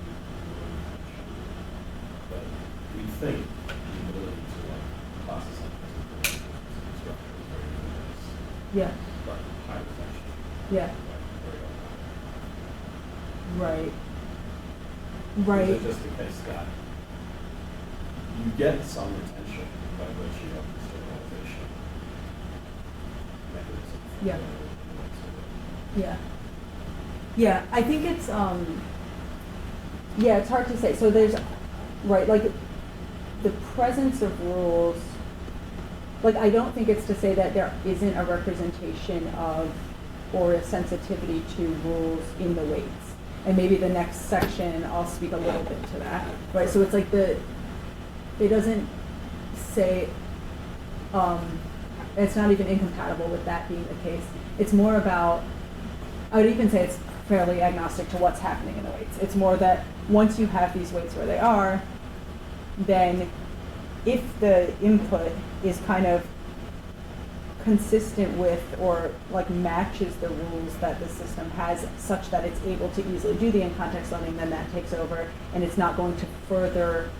but we think the ability to like process something structure is very nice, Yeah, but high retention. yeah, Like, very high. right. Is Right. it just the case that you get some retention by virtue of the stabilization mechanism? Yeah. Yeah. Yeah, I think it's yeah, it's hard to say. So there's right, like the presence of rules, like I don't think it's to say that there isn't a representation of or a sensitivity to rules in the weights. And maybe the next section I'll speak a little bit to that. Right. So it's like it doesn't say it's not even incompatible with that being the case. It's more about, I would even say it's fairly agnostic to what's happening in the weights. It's more that once you have these weights where they are, then if the input is kind of consistent with or like matches the rules that the system has such that it's able to easily do the in-context learning, then that takes over and it's not going to further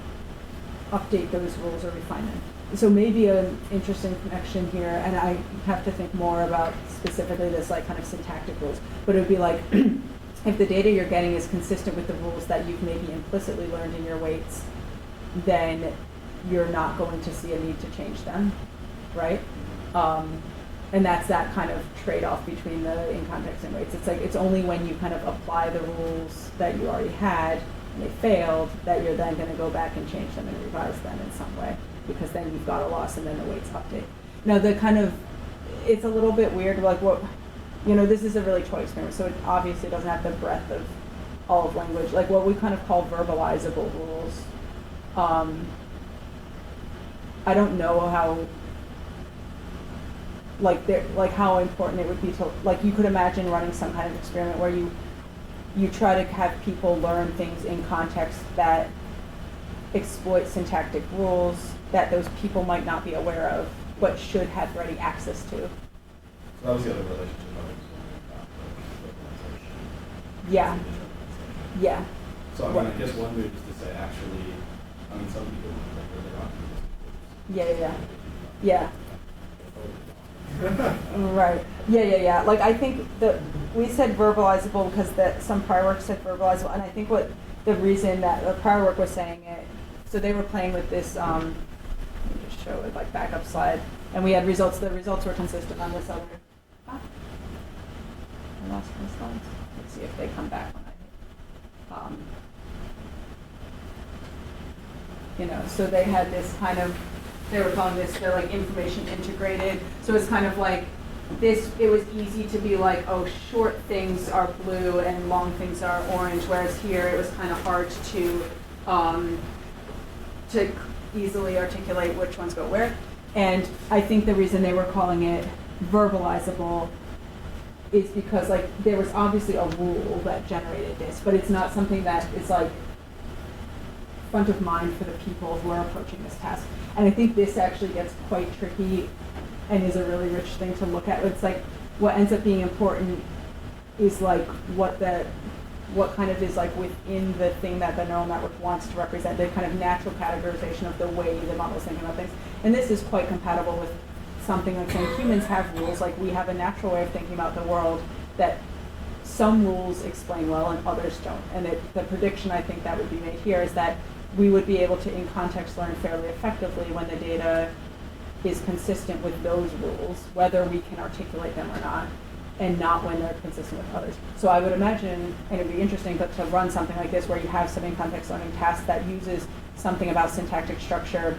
update those rules or refine them. So maybe an interesting connection here, and I have to think more about specifically this like kind of syntactic rules, but it would be like if the data you're getting is consistent with the rules that you've maybe implicitly learned in your weights, then you're not going to see a need to change them, right? And that's that kind of trade-off between the in-context and weights. It's like it's only when you kind of apply the rules that you already had and they failed that you're then going to go back and change them and revise them in some way, because then you've got a loss and then the weights update. Now the kind of, it's a little bit weird, like what, this is a really toy experiment, so it obviously doesn't have the breadth of all of language, like what we kind of call verbalizable rules. I don't know how, like how important it would be to, like you could imagine running some kind of experiment where you try to have people learn things in context that exploit syntactic rules that those people might not be aware of, but should have ready access to. So that was the other relationship I was wondering about, the Yeah. localization. Yeah. So I mean, I guess one way is to say actually, I mean, some people like where they're not. Yeah. Right. Yeah. Like I think we said verbalizable because some prior work said verbalizable, and I think what the reason that the prior work was saying it, so they were playing with this, let me just show it like backup slide, and we had results. The results were consistent on this other. I lost my slides. Let's see if they come back when I. So they had this kind of. They were calling this the like information integrated. So it's kind of like this, it was easy to be like, oh, short things are blue and long things are orange, whereas here it was kind of hard to easily articulate which ones go where. And I think the reason they were calling it verbalizable is because like there was obviously a rule that generated this, but it's not something that is like front of mind for the people who are approaching this task. And I think this actually gets quite tricky and is a really rich thing to look at. It's like what ends up being important is like what kind of is like within the thing that the neural network wants to represent, the kind of natural categorization of the way the model is thinking about things. And this is quite compatible with something like saying humans have rules, like we have a natural way of thinking about the world that some rules explain well and others don't. And the prediction I think that would be made here is that we would be able to in context learn fairly effectively when the data is consistent with those rules, whether we can articulate them or not, and not when they're consistent with others. So I would imagine, and it'd be interesting, but to run something like this where you have some in context learning task that uses something about syntactic structure,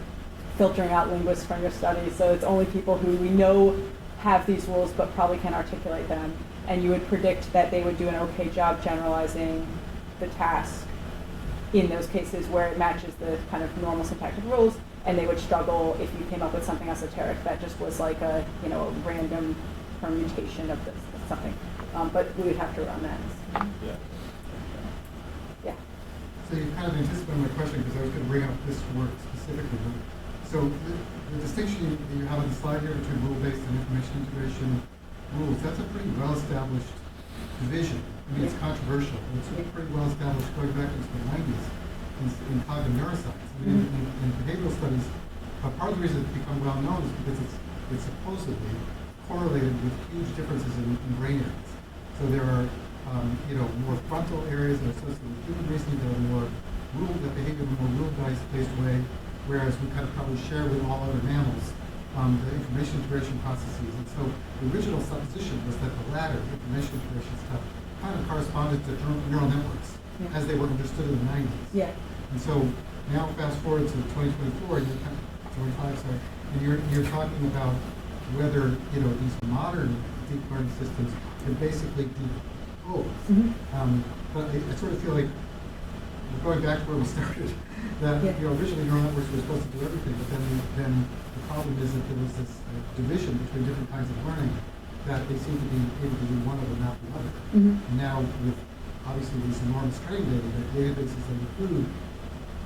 filtering out linguists from your studies, so it's only people who we know have these rules but probably can't articulate them, and you would predict that they would do an okay job generalizing the task in those cases where it matches the kind of normal syntactic rules, and they would struggle if you came up with something esoteric that just was like a, you know, a random permutation of this something. But we would have to run that. Yeah. Yeah. So you kind of anticipated my question because I was going to bring up this work specifically. So the distinction that you have on the slide here between rule-based and information integration rules, that's a pretty well-established division. I mean, it's controversial, but it's pretty well-established going back into the 90s in cognitive neuroscience. I mean, in behavioral studies, part of the reason it's become well-known is because it's supposedly correlated with huge differences in brain areas. So there are, more frontal areas that are associated with human reasoning. There are more that behave in a more rule-based way, whereas we kind of probably share with all other mammals the information integration processes. And so the original supposition was that the latter, the information integration stuff, kind of corresponded to neural networks as they were understood in the 90s. Yeah. And so now fast forward to 2024, and you're kind of, 25, sorry, and you're talking about whether these modern deep learning systems can basically do both. But I sort of feel like we're going back to where we started. That originally neural networks were supposed to do everything, but then the problem is that there was this division between different kinds of learning that they seem to be able to do one of them, not the other. And now with obviously these enormous training data, the databases that include,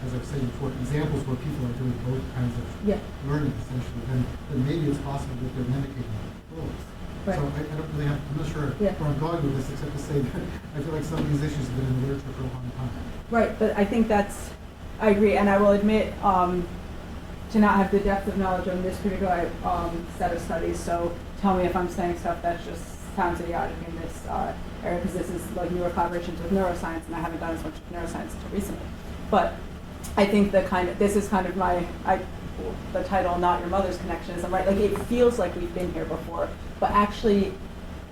as I was saying before, examples where people are doing both kinds of learning essentially, then maybe it's possible that they're mimicking both. Right. So I don't really have, I'm not sure where I'm going with this, except to say that I feel like some of these issues have been in the literature for a long time. Right, but I think I agree, and I will admit to not have the depth of knowledge on this particular set of studies, so tell me if I'm saying stuff that just sounds idiotic in this area, because this is like newer collaborations with neuroscience, and I haven't done as much neuroscience until recently. But I think this is kind of the title, Not Your Mother's Connectionism, right? Like it feels like we've been here before, but actually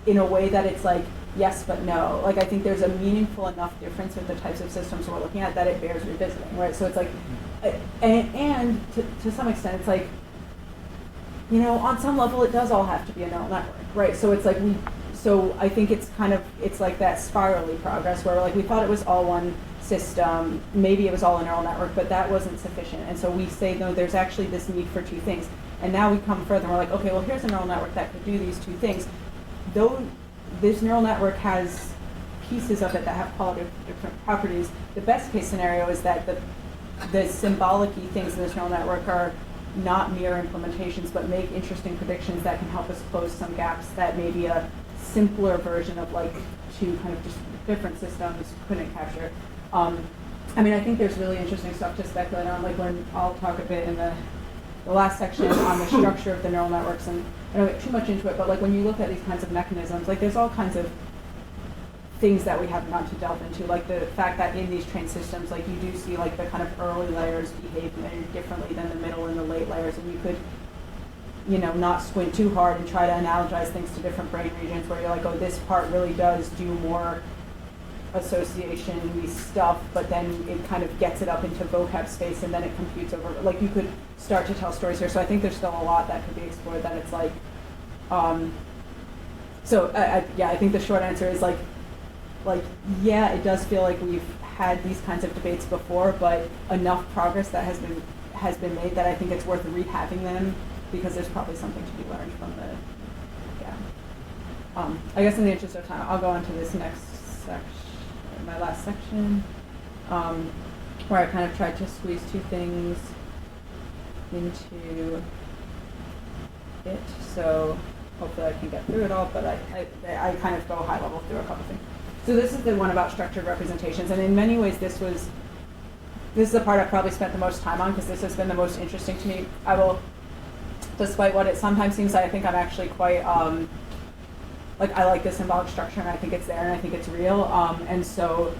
in a way that it's like, yes, but no. Like I think there's a meaningful enough difference with the types of systems we're looking at that it bears revisiting, right? So it's like, and to some extent, it's like, on some level it does all have to be a neural network, right? So it's like so I think it's like that spirally progress where like we thought it was all one system, maybe it was all a neural network, but that wasn't sufficient. And so we say, no, there's actually this need for two things. And now we come further and we're like, okay, well here's a neural network that could do these two things. Though this neural network has pieces of it that have qualitative different properties, the best case scenario is that the symbolic-y things in this neural network are not mere implementations, but make interesting predictions that can help us close some gaps that maybe a simpler version of like two kind of just different systems couldn't capture. I think there's really interesting stuff to speculate on, like when I'll talk a bit in the last section on the structure of the neural networks, and I don't get too much into it, but like when you look at these kinds of mechanisms, like there's all kinds of things that we haven't gone to delve into, like the fact that in these trained systems, like you do see like the kind of early layers behave very differently than the middle and the late layers, and you could not squint too hard and try to analogize things to different brain regions where you're like, oh, this part really does do more association stuff, but then it kind of gets it up into vocab space and then it computes over, like you could start to tell stories here. So I think there's still a lot that could be explored, that it's like, I think the short answer is like, yeah, it does feel like we've had these kinds of debates before, but enough progress that has been made that I think it's worth rehaving them, because there's probably something to be learned from I guess in the interest of time, I'll go on to this next section, my last section, where I kind of tried to squeeze two things into it. So hopefully I can get through it all, but I kind of go high level through a couple things. So this is the one about structured representations, and in many ways this is the part I've probably spent the most time on, because this has been the most interesting to me. despite what it sometimes seems like. I think I'm actually quite, like, I like the symbolic structure, and I think it's there, and I think it's real. And so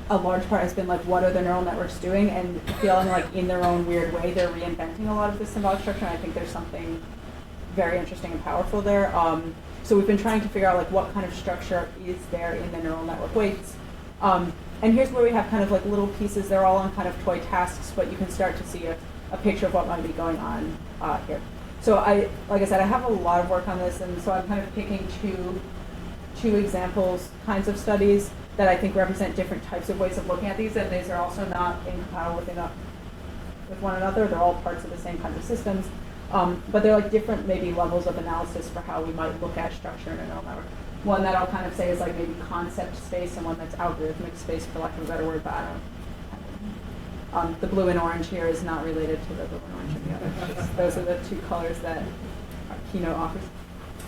a large part has been like, what are the neural networks doing? And feeling like in their own weird way, they're reinventing a lot of this symbolic structure, and I think there's something very interesting and powerful there. So we've been trying to figure out like what kind of structure is there in the neural network weights. And here's where we have kind of like little pieces. They're all on kind of toy tasks, but you can start to see a picture of what might be going on here. So like I said, I have a lot of work on this, and so I'm kind of picking two examples, kinds of studies that I think represent different types of ways of looking at these, and these are also not incompatible with one another. They're all parts of the same kinds of systems, but they're like different maybe levels of analysis for how we might look at structure in a neural network. One that I'll kind of say is like maybe concept space, and one that's algorithmic space, for lack of a better word, but I don't. The blue and orange here is not related to the blue and orange in the other. Those are the two colors that our keynote offers.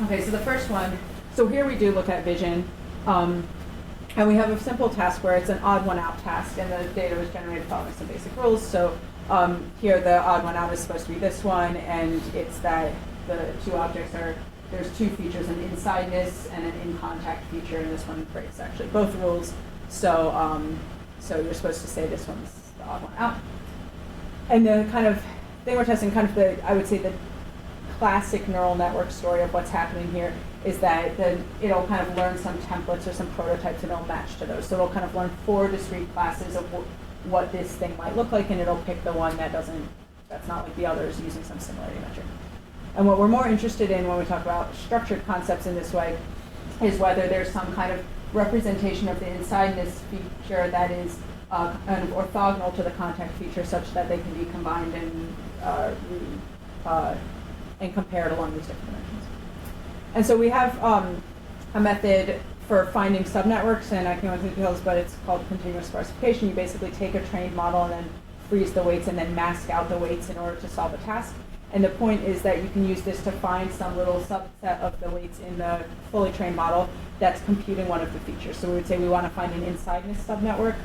Okay, so the first one, so here we do look at vision, and we have a simple task where it's an odd one out task, and the data was generated following some basic rules. So here the odd one out is supposed to be this one, and it's that the two objects are, there's two features, an insideness and an in contact feature, and this one breaks actually both rules. So so you're supposed to say this one's the odd one out. And the kind of thing we're testing, kind of the, I would say the classic neural network story of what's happening here is that it'll kind of learn some templates or some prototypes, and it'll match to those. So it'll kind of learn 4 discrete classes of what this thing might look like, and it'll pick the one that's not like the others, using some similarity metric. And what we're more interested in when we talk about structured concepts in this way is whether there's some kind of representation of the insideness feature that is kind of orthogonal to the contact feature, such that they can be combined and compared along these different dimensions. And so we have a method for finding subnetworks, and I can go into details, but it's called continuous sparsification. You basically take a trained model and then freeze the weights and then mask out the weights in order to solve a task. And the point is that you can use this to find some little subset of the weights in the fully trained model that's computing one of the features. So we would say we want to find an insideness subnetwork,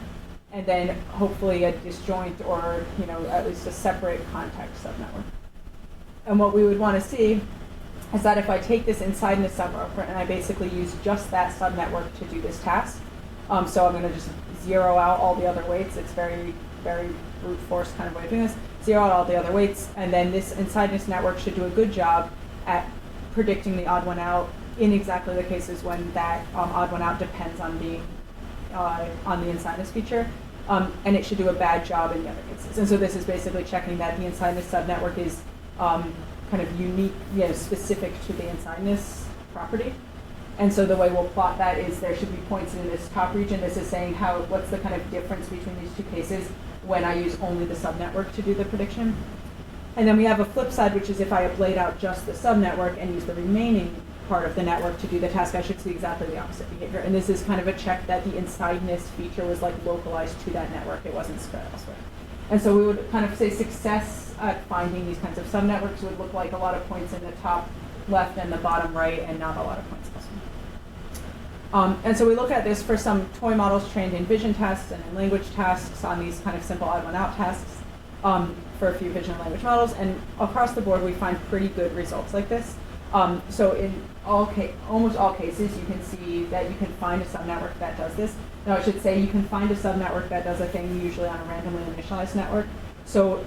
and then hopefully a disjoint, or at least a separate contact subnetwork. And what we would want to see is that if I take this insideness subnetwork and I basically use just that subnetwork to do this task, so I'm going to just zero out all the other weights. It's very, very brute force kind of way of doing this. Zero out all the other weights, and then this insideness network should do a good job at predicting the odd one out in exactly the cases when that odd one out depends on being on the insideness feature, and it should do a bad job in the other cases. And so this is basically checking that the insideness subnetwork is kind of unique, specific to the insideness property. And so the way we'll plot that is there should be points in this top region. This is saying what's the kind of difference between these two cases when I use only the subnetwork to do the prediction. And then we have a flip side, which is if I ablate out just the subnetwork and use the remaining part of the network to do the task, I should see exactly the opposite behavior. And this is kind of a check that the insideness feature was like localized to that network. It wasn't spread elsewhere. And so we would kind of say success at finding these kinds of subnetworks would look like a lot of points in the top left and the bottom right, and not a lot of points elsewhere. And so we look at this for some toy models trained in vision tasks and in language tasks on these kind of simple odd one out tasks for a few vision and language models. And across the board, we find pretty good results like this. So in almost all cases, you can see that you can find a subnetwork that does this. Now I should say you can find a subnetwork that does a thing usually on a randomly initialized network. So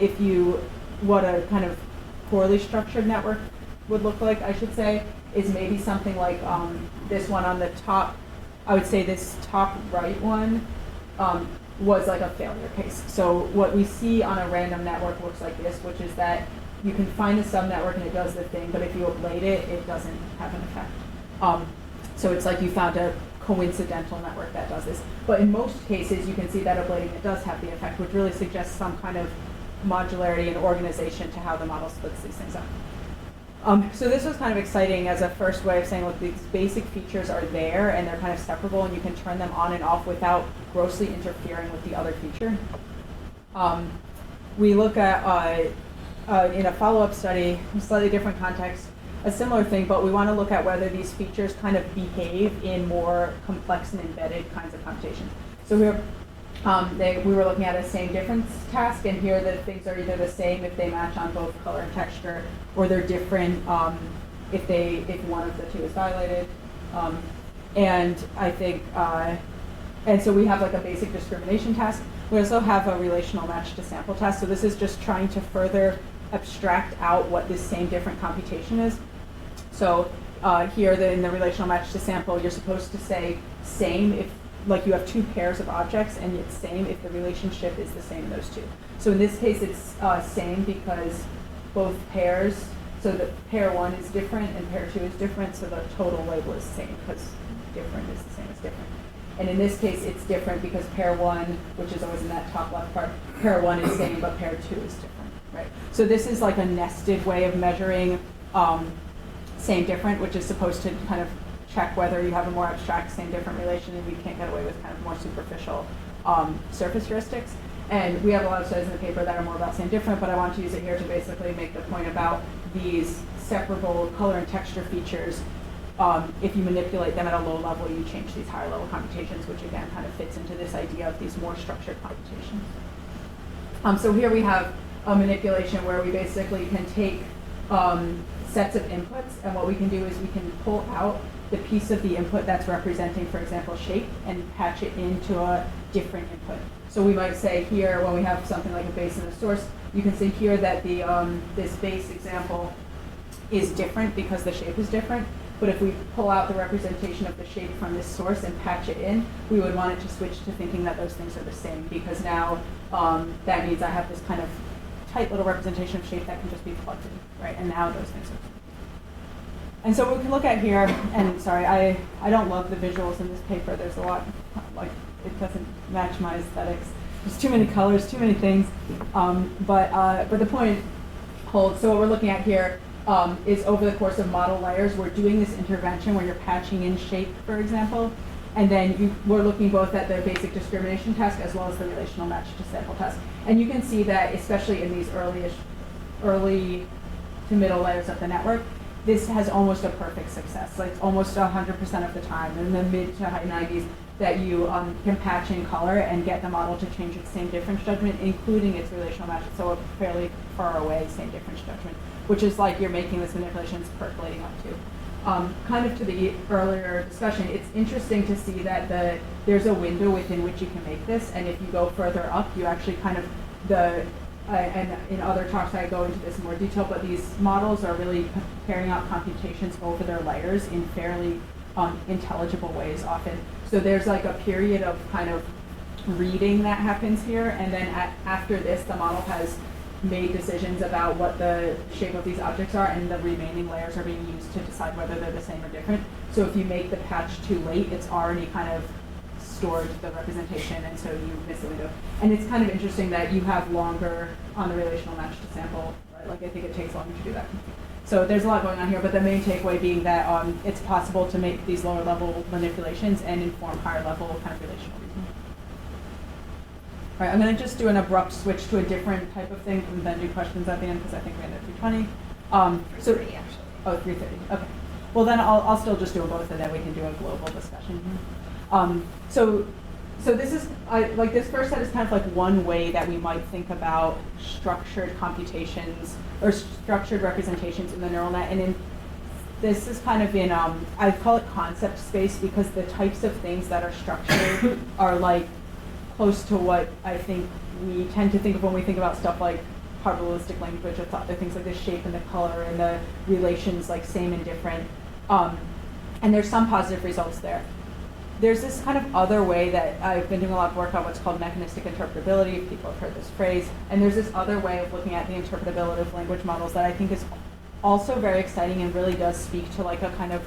what a kind of poorly structured network would look like, I should say, is maybe something like this one on the top. I would say this top right one was like a failure case. So what we see on a random network looks like this, which is that you can find a subnetwork and it does the thing, but if you ablate it, it doesn't have an effect. So it's like you found a coincidental network that does this. But in most cases, you can see that ablating it does have the effect, which really suggests some kind of modularity and organization to how the model splits these things up. So this was kind of exciting as a first way of saying, look, these basic features are there and they're kind of separable, and you can turn them on and off without grossly interfering with the other feature. We look at, in a follow-up study, in a slightly different context, a similar thing, but we want to look at whether these features kind of behave in more complex and embedded kinds of computations. So here We were looking at a same difference task, and here the things are either the same if they match on both color and texture, or they're different if one of the two is violated. And I think, and so we have like a basic discrimination task. We also have a relational match to sample task. So this is just trying to further abstract out what this same different computation is. So here in the relational match to sample, you're supposed to say same if like you have two pairs of objects, and it's same if the relationship is the same in those two. So in this case, it's same because both pairs, so that pair 1 is different and pair 2 is different, so the total label is same because different is the same as different. And in this case, it's different because pair 1, which is always in that top left part, pair 1 is same, but pair 2 is different, right? So this is like a nested way of measuring same different, which is supposed to kind of check whether you have a more abstract same different relation and you can't get away with kind of more superficial surface heuristics. And we have a lot of studies in the paper that are more about same different, but I want to use it here to basically make the point about these separable color and texture features. If you manipulate them at a low level, you change these higher level computations, which again kind of fits into this idea of these more structured computations. So here we have a manipulation where we basically can take sets of inputs, and what we can do is we can pull out the piece of the input that's representing, for example, shape, and patch it into a different input. So we might say here, when we have something like a base and a source, you can see here that the this base example is different because the shape is different. But if we pull out the representation of the shape from this source and patch it in, we would want it to switch to thinking that those things are the same, because now that means I have this kind of tight little representation of shape that can just be plugged in, right? And now those things are. And so what we can look at here, and sorry, I don't love the visuals in this paper. There's a lot, like, it doesn't match my aesthetics. There's too many colors, too many things. But the point holds. So what we're looking at here is over the course of model layers, we're doing this intervention where you're patching in shape, for example, and then we're looking both at the basic discrimination task as well as the relational match to sample task. And you can see that, especially in these early to middle layers of the network, this has almost a perfect success, like almost 100% of the time, in the mid to high 90s, that you can patch in color and get the model to change its same difference judgment, including its relational match, so a fairly far away same difference judgment, which is like you're making this manipulation percolating up to. Kind of to the earlier discussion, it's interesting to see that there's a window within which you can make this, and if you go further up, you actually kind of, and in other talks I go into this in more detail, but these models are really carrying out computations over their layers in fairly intelligible ways often. So there's like a period of kind of reading that happens here, and then after this, the model has made decisions about what the shape of these objects are, and the remaining layers are being used to decide whether they're the same or different. So if you make the patch too late, it's already kind of stored the representation, and so you miss the window. And it's kind of interesting that you have longer on the relational match to sample, right? Like I think it takes longer to do that. So there's a lot going on here, but the main takeaway being that it's possible to make these lower level manipulations and inform higher level kind of relational reasoning. All right, I'm going to just do an abrupt switch to a different type of thing and then do questions at the end because I think we ended at 3:20. 3:30 actually. Oh, 3:30. Okay. Well, then I'll still just do them both, and then we can do a global discussion here. So this is like this first set is kind of like one way that we might think about structured computations or structured representations in the neural net, and this is kind of in I call it concept space because the types of things that are structured are like close to what I think we tend to think of when we think about stuff like probabilistic language or other things like the shape and the color and the relations like same and different, and there's some positive results there. There's this kind of other way that I've been doing a lot of work on what's called mechanistic interpretability, if people have heard this phrase, and there's this other way of looking at the interpretability of language models that I think is also very exciting and really does speak to like a kind of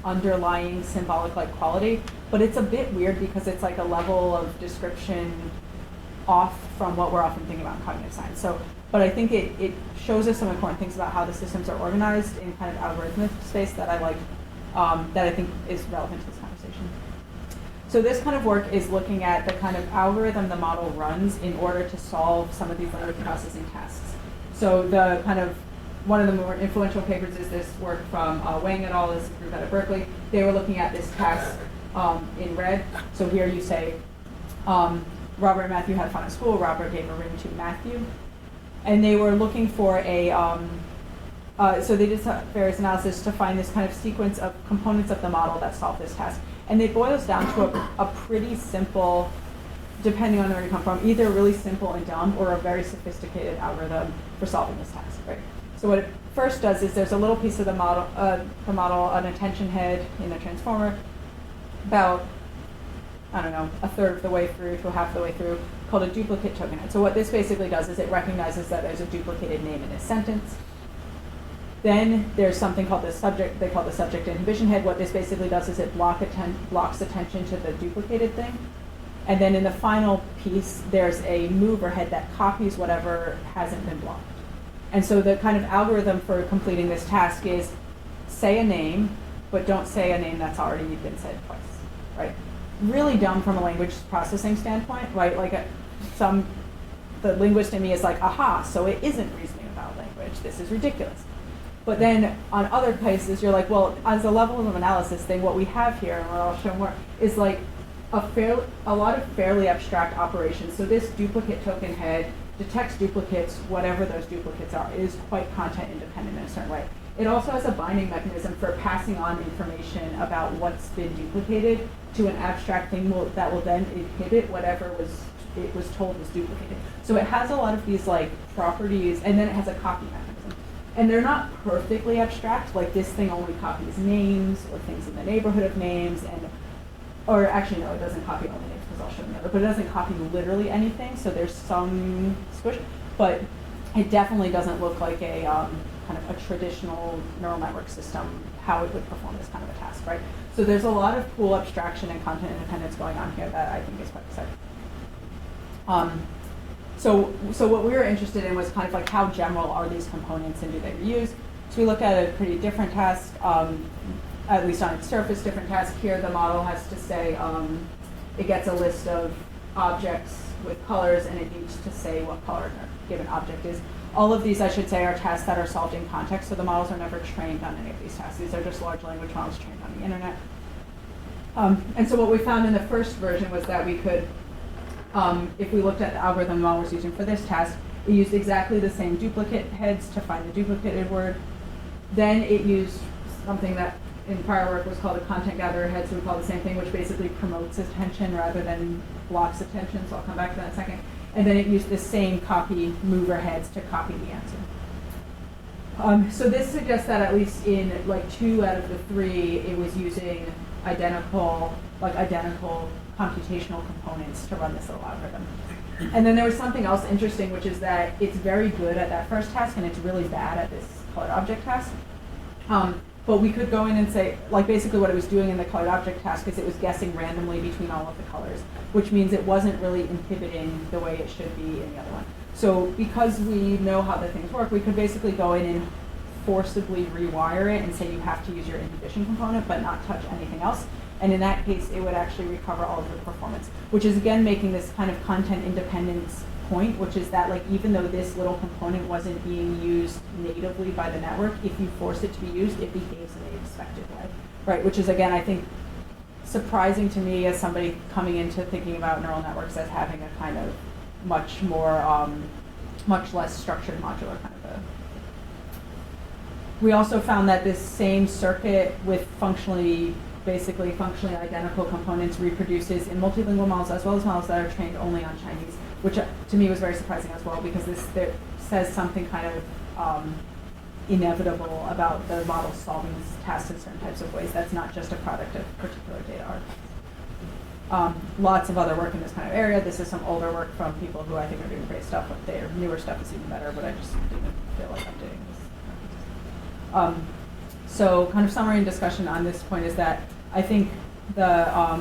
underlying symbolic-like quality, but it's a bit weird because it's like a level of description off from what we're often thinking about in cognitive science. So, but I think it shows us some important things about how the systems are organized in kind of algorithmic space that I like, that I think is relevant to this conversation. So this kind of work is looking at the kind of algorithm the model runs in order to solve some of these language processing tasks. So the kind of, one of the more influential papers is this work from Wang et al., this group out of Berkeley. They were looking at this task in red. So here you say, Robert and Matthew had fun at school. Robert gave a ring to Matthew, and they were looking for a. So they did various analysis to find this kind of sequence of components of the model that solve this task, and it boils down to a pretty simple, depending on where you come from, either really simple and dumb or a very sophisticated algorithm for solving this task, right? So what it first does is there's a little piece of the model, an attention head in a transformer, about, I don't know, a third of the way through to half the way through, called a duplicate token head. So what this basically does is it recognizes that there's a duplicated name in this sentence. Then there's something called the subject, they call the subject inhibition head. What this basically does is it blocks attention to the duplicated thing. And then in the final piece, there's a mover head that copies whatever hasn't been blocked. And so the kind of algorithm for completing this task is say a name, but don't say a name that's already been said twice, right? Really dumb from a language processing standpoint, right? Like the linguist in me is like, aha, so it isn't reasoning about language. This is ridiculous. But then on other cases, you're like, well, as a level of analysis thing, what we have here, and I'll show more, is like a lot of fairly abstract operations. So this duplicate token head detects duplicates, whatever those duplicates are. It is quite content independent in a certain way. It also has a binding mechanism for passing on information about what's been duplicated to an abstract thing that will then inhibit whatever it was told was duplicated. So it has a lot of these like properties, and then it has a copy mechanism. And they're not perfectly abstract, like this thing only copies names or things in the neighborhood of names, or actually no, it doesn't copy only names because I'll show them later, but it doesn't copy literally anything, so there's some squish, but it definitely doesn't look like a kind of a traditional neural network system, how it would perform this kind of a task, right? So there's a lot of cool abstraction and content independence going on here that I think is quite exciting. So what we were interested in was kind of like how general are these components and do they reuse? So we looked at a pretty different task, at least on its surface, different task. Here the model has to say, it gets a list of objects with colors and it needs to say what color a given object is. All of these, I should say, are tasks that are solved in context, so the models are never trained on any of these tasks. These are just large language models trained on the internet. And so what we found in the first version was that we could, if we looked at the algorithm the model was using for this task, it used exactly the same duplicate heads to find the duplicated word. Then it used something that in prior work was called a content gatherer head, so we call it the same thing, which basically promotes attention rather than blocks attention, so I'll come back to that in a second. And then it used the same copy mover heads to copy the answer. So this suggests that at least in like 2 out of the 3, it was using identical computational components to run this little algorithm. And then there was something else interesting, which is that it's very good at that first task and it's really bad at this colored object task. But we could go in and say, like basically what it was doing in the colored object task is it was guessing randomly between all of the colors, which means it wasn't really inhibiting the way it should be in the other one. So because we know how the things work, we could basically go in and forcibly rewire it and say you have to use your inhibition component but not touch anything else. And in that case, it would actually recover all of the performance, which is again making this kind of content independence point, which is that like even though this little component wasn't being used natively by the network, if you force it to be used, it behaves in the expected way, right? Which is again, I think, surprising to me as somebody coming into thinking about neural networks as having a kind of much more, much less structured modular kind of a. We also found that this same circuit with basically functionally identical components reproduces in multilingual models as well as models that are trained only on Chinese, which to me was very surprising as well because this says something kind of inevitable about the model solving tasks in certain types of ways. That's not just a product of particular data artifacts. Lots of other work in this kind of area. This is some older work from people who I think are doing great stuff, but their newer stuff is even better, but I just didn't feel like updating this. So kind of summary and discussion on this point is that I think I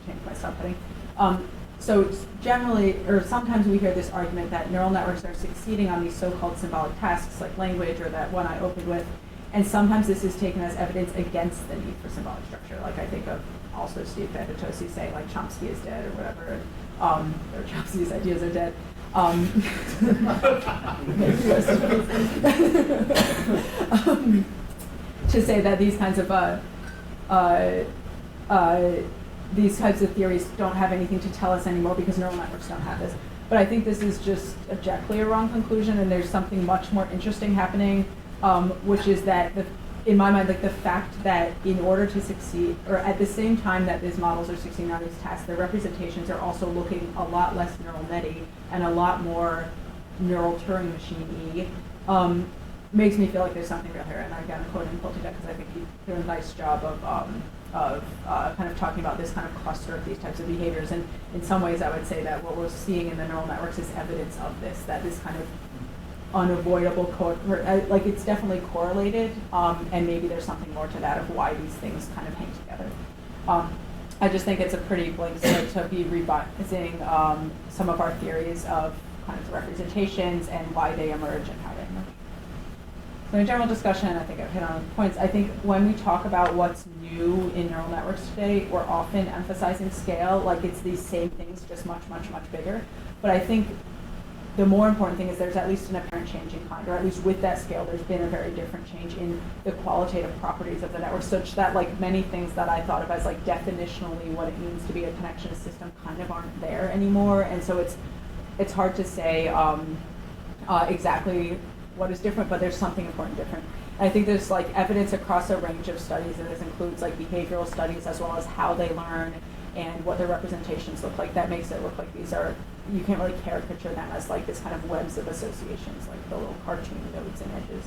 changed my subheading. So generally, or sometimes we hear this argument that neural networks are succeeding on these so-called symbolic tasks like language or that one I opened with, and sometimes this is taken as evidence against the need for symbolic structure. Like I think of also Steve Fantatosi saying like Chomsky is dead or whatever, or Chomsky's ideas are dead. To say that these kinds of these types of theories don't have anything to tell us anymore because neural networks don't have this. But I think this is just objectively a wrong conclusion, and there's something much more interesting happening, which is that, in my mind, like the fact that in order to succeed, or at the same time that these models are succeeding on these tasks, their representations are also looking a lot less neural netty and a lot more neural Turing machine-y, makes me feel like there's something real here. And again, I'm quoting Pavlick because I think he did a nice job of kind of talking about this kind of cluster of these types of behaviors. And in some ways, I would say that what we're seeing in the neural networks is evidence of this, that this kind of unavoidable, like it's definitely correlated, and maybe there's something more to that of why these things kind of hang together. I just think it's a pretty blank slate to be revising some of our theories of kinds of representations and why they emerge and how they emerge. So in general discussion, I think I've hit on points. I think when we talk about what's new in neural networks today, we're often emphasizing scale, like it's these same things, just much, much, much bigger. But I think the more important thing is there's at least an apparent change in kind, or at least with that scale, there's been a very different change in the qualitative properties of the network, such that like many things that I thought of as like definitionally what it means to be a connection system kind of aren't there anymore. And so it's hard to say exactly what is different, but there's something important different. And I think there's like evidence across a range of studies, and this includes like behavioral studies as well as how they learn and what their representations look like. That makes it look like these are, you can't really caricature them as like this kind of webs of associations, like the little cartoon nodes and edges.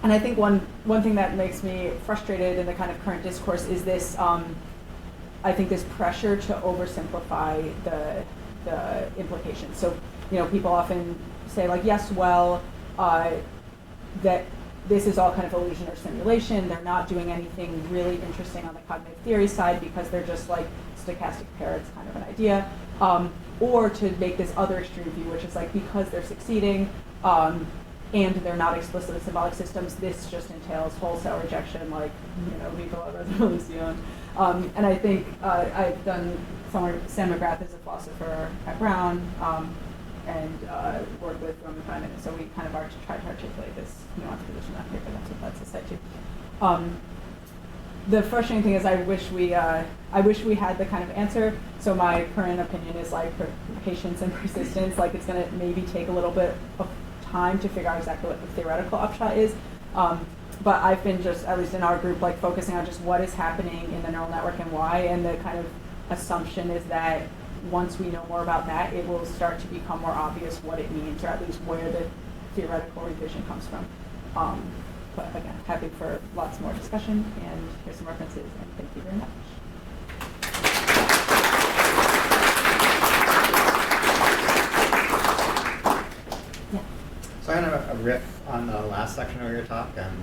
And I think one thing that makes me frustrated in the kind of current discourse is this, I think this pressure to oversimplify the implications. So, you know, people often say like, yes, well, that this is all kind of illusion or simulation. They're not doing anything really interesting on the cognitive theory side because they're just like stochastic parrots, kind of an idea. Or to make this other extreme view, which is like because they're succeeding and they're not explicitly symbolic systems, this just entails wholesale rejection, like, you know, viva la revolución. And I think I've done Sam McGrath is a philosopher at Brown, and worked with Roman Feynman, so we kind of tried to articulate this nuanced position on here, but that's what that's said too. The frustrating thing is I wish we had the kind of answer. So my current opinion is like for patience and persistence, like it's going to maybe take a little bit of time to figure out exactly what the theoretical upshot is. But I've been just, at least in our group, like focusing on just what is happening in the neural network and why, and the kind of assumption is that once we know more about that, it will start to become more obvious what it means, or at least where the theoretical revision comes from. But again, happy for lots more discussion, and here's some references, and thank you very much. Yeah. So I'm going to riff on the last section of your talk, and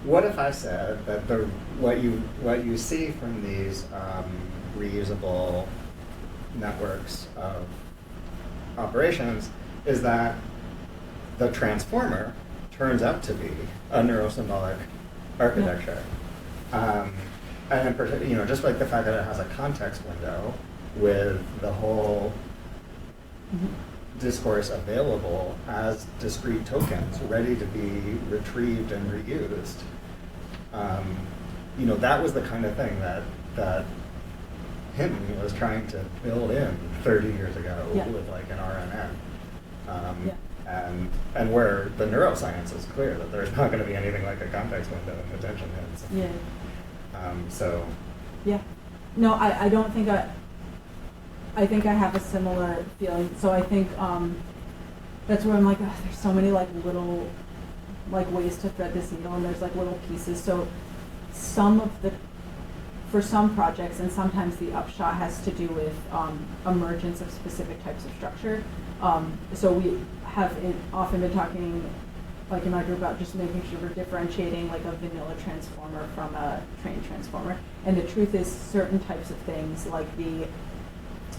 what if I said that what you see from these reusable networks of operations is that the transformer turns out to be a neurosymbolic architecture. And in particular, you know, just like the fact that it has a context window with the whole discourse available as discrete tokens ready to be retrieved and reused. You know, that was the kind of thing that Hinton was trying to build in 30 years ago with like an RNN. And where the neuroscience is clear that there's not going to be anything like a context window in attention heads. So. Yeah. No, I don't think I think I have a similar feeling. So I think that's where I'm like, oh, there's so many like little like ways to thread this needle, and there's like little pieces. So for some projects, and sometimes the upshot has to do with emergence of specific types of structure. So we have often been talking, like in my group, about just making sure we're differentiating like a vanilla transformer from a trained transformer. And the truth is certain types of things, like the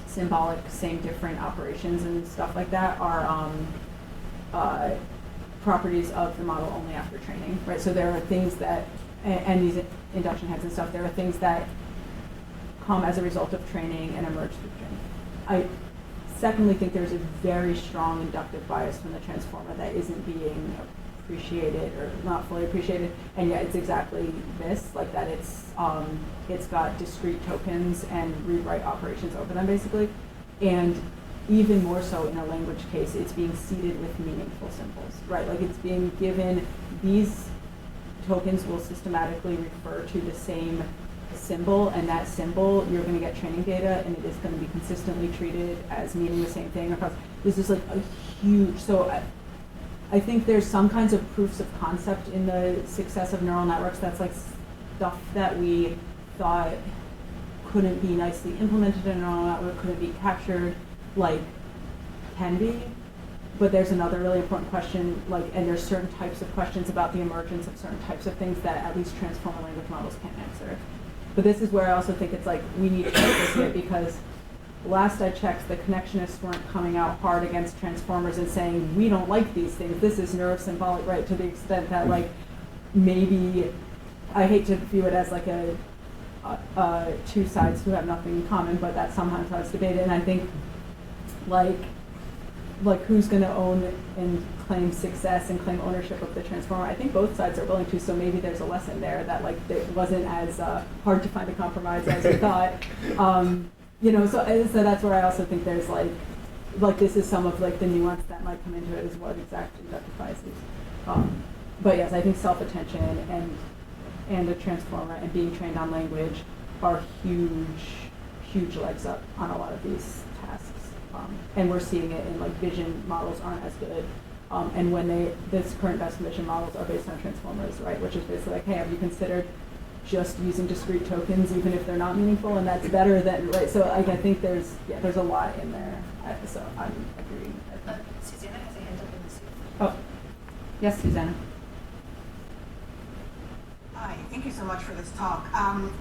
symbolic same different operations and stuff like that, are properties of the model only after training, right? So there are things that, and these induction heads and stuff, there are things that come as a result of training and emerge through training. I secondly think there's a very strong inductive bias from the transformer that isn't being appreciated or not fully appreciated, and yet it's exactly this, like that it's got discrete tokens and read-write operations over them basically, and even more so in a language case, it's being seeded with meaningful symbols, right? Like it's being given, these tokens will systematically refer to the same symbol, and that symbol, you're going to get training data, and it is going to be consistently treated as meaning the same thing across. This is like a huge, so I think there's some kinds of proofs of concept in the success of neural networks that's like stuff that we thought couldn't be nicely implemented in a neural network, couldn't be captured, like can be. But there's another really important question, like, and there's certain types of questions about the emergence of certain types of things that at least transformer language models can't answer. But this is where I also think it's like we need to focus it, because last I checked, the connectionists weren't coming out hard against transformers and saying, we don't like these things, this is neurosymbolic, right, to the extent that like maybe, I hate to view it as like a two sides who have nothing in common, but that's sometimes how it's debated, and I think like who's going to own and claim success and claim ownership of the transformer? I think both sides are willing to, so maybe there's a lesson there that like it wasn't as hard to find a compromise as we thought. You know, so that's where I also think there's like this is some of like the nuance that might come into it as what exactly justifies it. But yes, I think self-attention and a transformer and being trained on language are huge legs up on a lot of these tasks. And we're seeing it in like vision models aren't as good. And when this current best vision models are based on transformers, right? Which is basically like, hey, have you considered just using discrete tokens even if they're not meaningful? And that's better than, right? So I think there's a lot in there. So I'm agreeing. Susanna has a hand up in the suit. Oh, yes, Susanna. Hi, thank you so much for this talk. I'm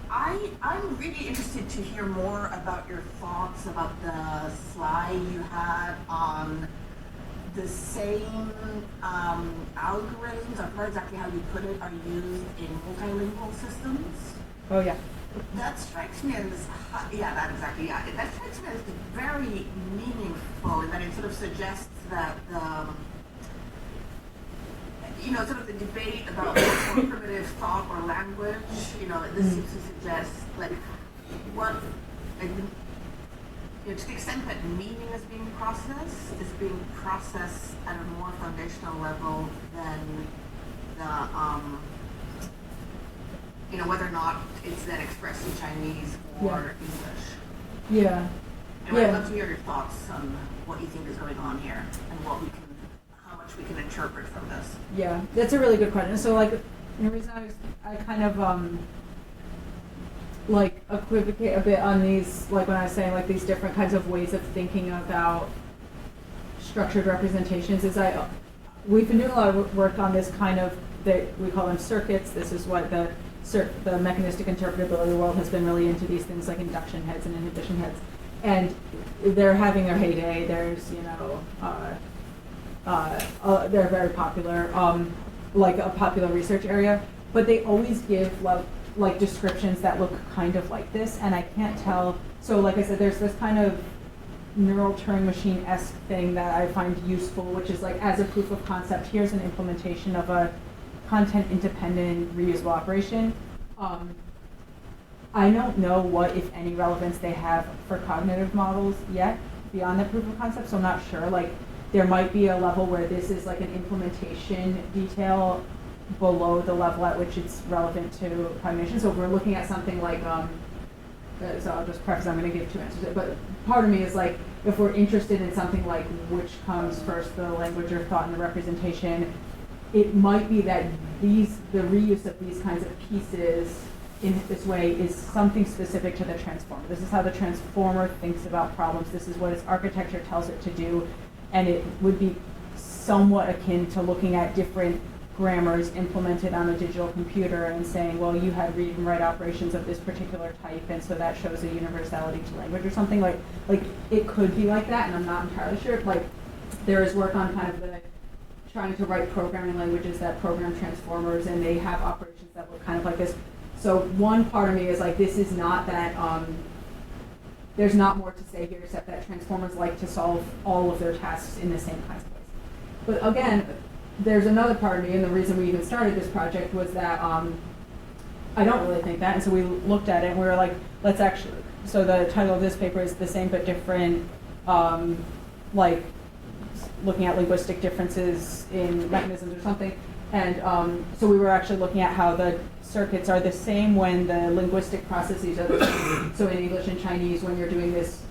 really interested to hear more about your thoughts about the slide you had on the same algorithms, I forgot exactly how you put it, are used in multilingual systems. Oh yeah. That strikes me as, that strikes me as very meaningful in that it sort of suggests that sort of the debate about more primitive thought or language, this seems to suggest like what, to the extent that meaning is being processed at a more foundational level than the, whether or not it's then expressed in Chinese or English. Yeah. And I'd love to hear your thoughts on what you think is going on here and how much we can interpret from this. Yeah, that's a really good question. So like, the reason I kind of like equivocate a bit on these, like when I was saying like these different kinds of ways of thinking about structured representations is we've been doing a lot of work on this kind of, we call them circuits. This is what the mechanistic interpretability world has been really into, these things like induction heads and inhibition heads. And they're having their heyday. There's, they're very popular, like a popular research area, but they always give like descriptions that look kind of like this, and I can't tell. So like I said, there's this kind of neural Turing machine-esque thing that I find useful, which is like as a proof of concept, here's an implementation of a content-independent reusable operation. I don't know what, if any, relevance they have for cognitive models yet beyond the proof of concept, so I'm not sure. Like, there might be a level where this is like an implementation detail below the level at which it's relevant to cognition. So if we're looking at something like, so I'll just preface, I'm going to give two answers, but part of me is like, if we're interested in something like which comes first, the language or thought and the representation, it might be that the reuse of these kinds of pieces in this way is something specific to the transformer. This is how the transformer thinks about problems. This is what its architecture tells it to do. And it would be somewhat akin to looking at different grammars implemented on a digital computer and saying, well, you had read and write operations of this particular type, and so that shows a universality to language or something. Like it could be like that, and I'm not entirely sure. Like, there is work on kind of trying to write programming languages that program transformers, and they have operations that look kind of like this. So one part of me is like, this is not that, there's not more to say here except that transformers like to solve all of their tasks in the same kinds of ways. But again, there's another part of me, and the reason we even started this project was that I don't really think that, and so we looked at it and we were like, let's actually, so the title of this paper is the same but different, like looking at linguistic differences in mechanisms or something. And so we were actually looking at how the circuits are the same when the linguistic processes are the same. So in English and Chinese, when you're doing this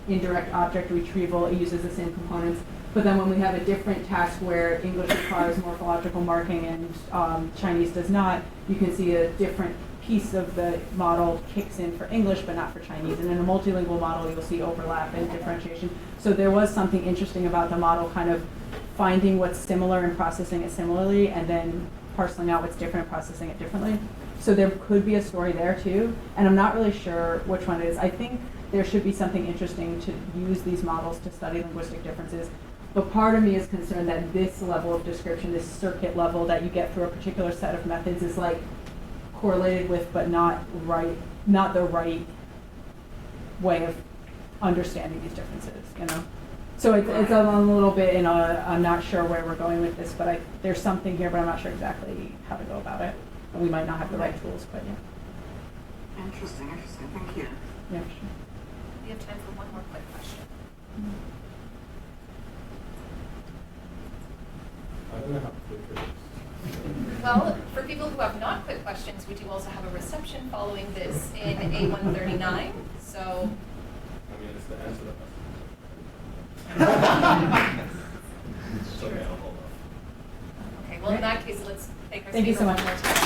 indirect object retrieval, it uses the same components. But then when we have a different task where English requires morphological marking and Chinese does not, you can see a different piece of the model kicks in for English but not for Chinese. And in a multilingual model, you'll see overlap and differentiation. So there was something interesting about the model kind of finding what's similar and processing it similarly, and then parceling out what's different and processing it differently. So there could be a story there too, and I'm not really sure which one it is. I think there should be something interesting to use these models to study linguistic differences. But part of me is concerned that this level of description, this circuit level that you get through a particular set of methods is like correlated with, but not the right way of understanding these differences, you know? So it's a little bit in a, I'm not sure where we're going with this, but there's something here, but I'm not sure exactly how to go about it. And we might not have the right tools, but yeah. Interesting, thank you. Yeah, sure. We have time for one more quick question. I don't know how quick it is. Well, for people who have not quick questions, we do also have a reception following this in A139, so. I mean, it's the answer to the question. It's okay, I'll hold off. Okay, well, in that case, let's thank our Thank you speaker so one much. more time.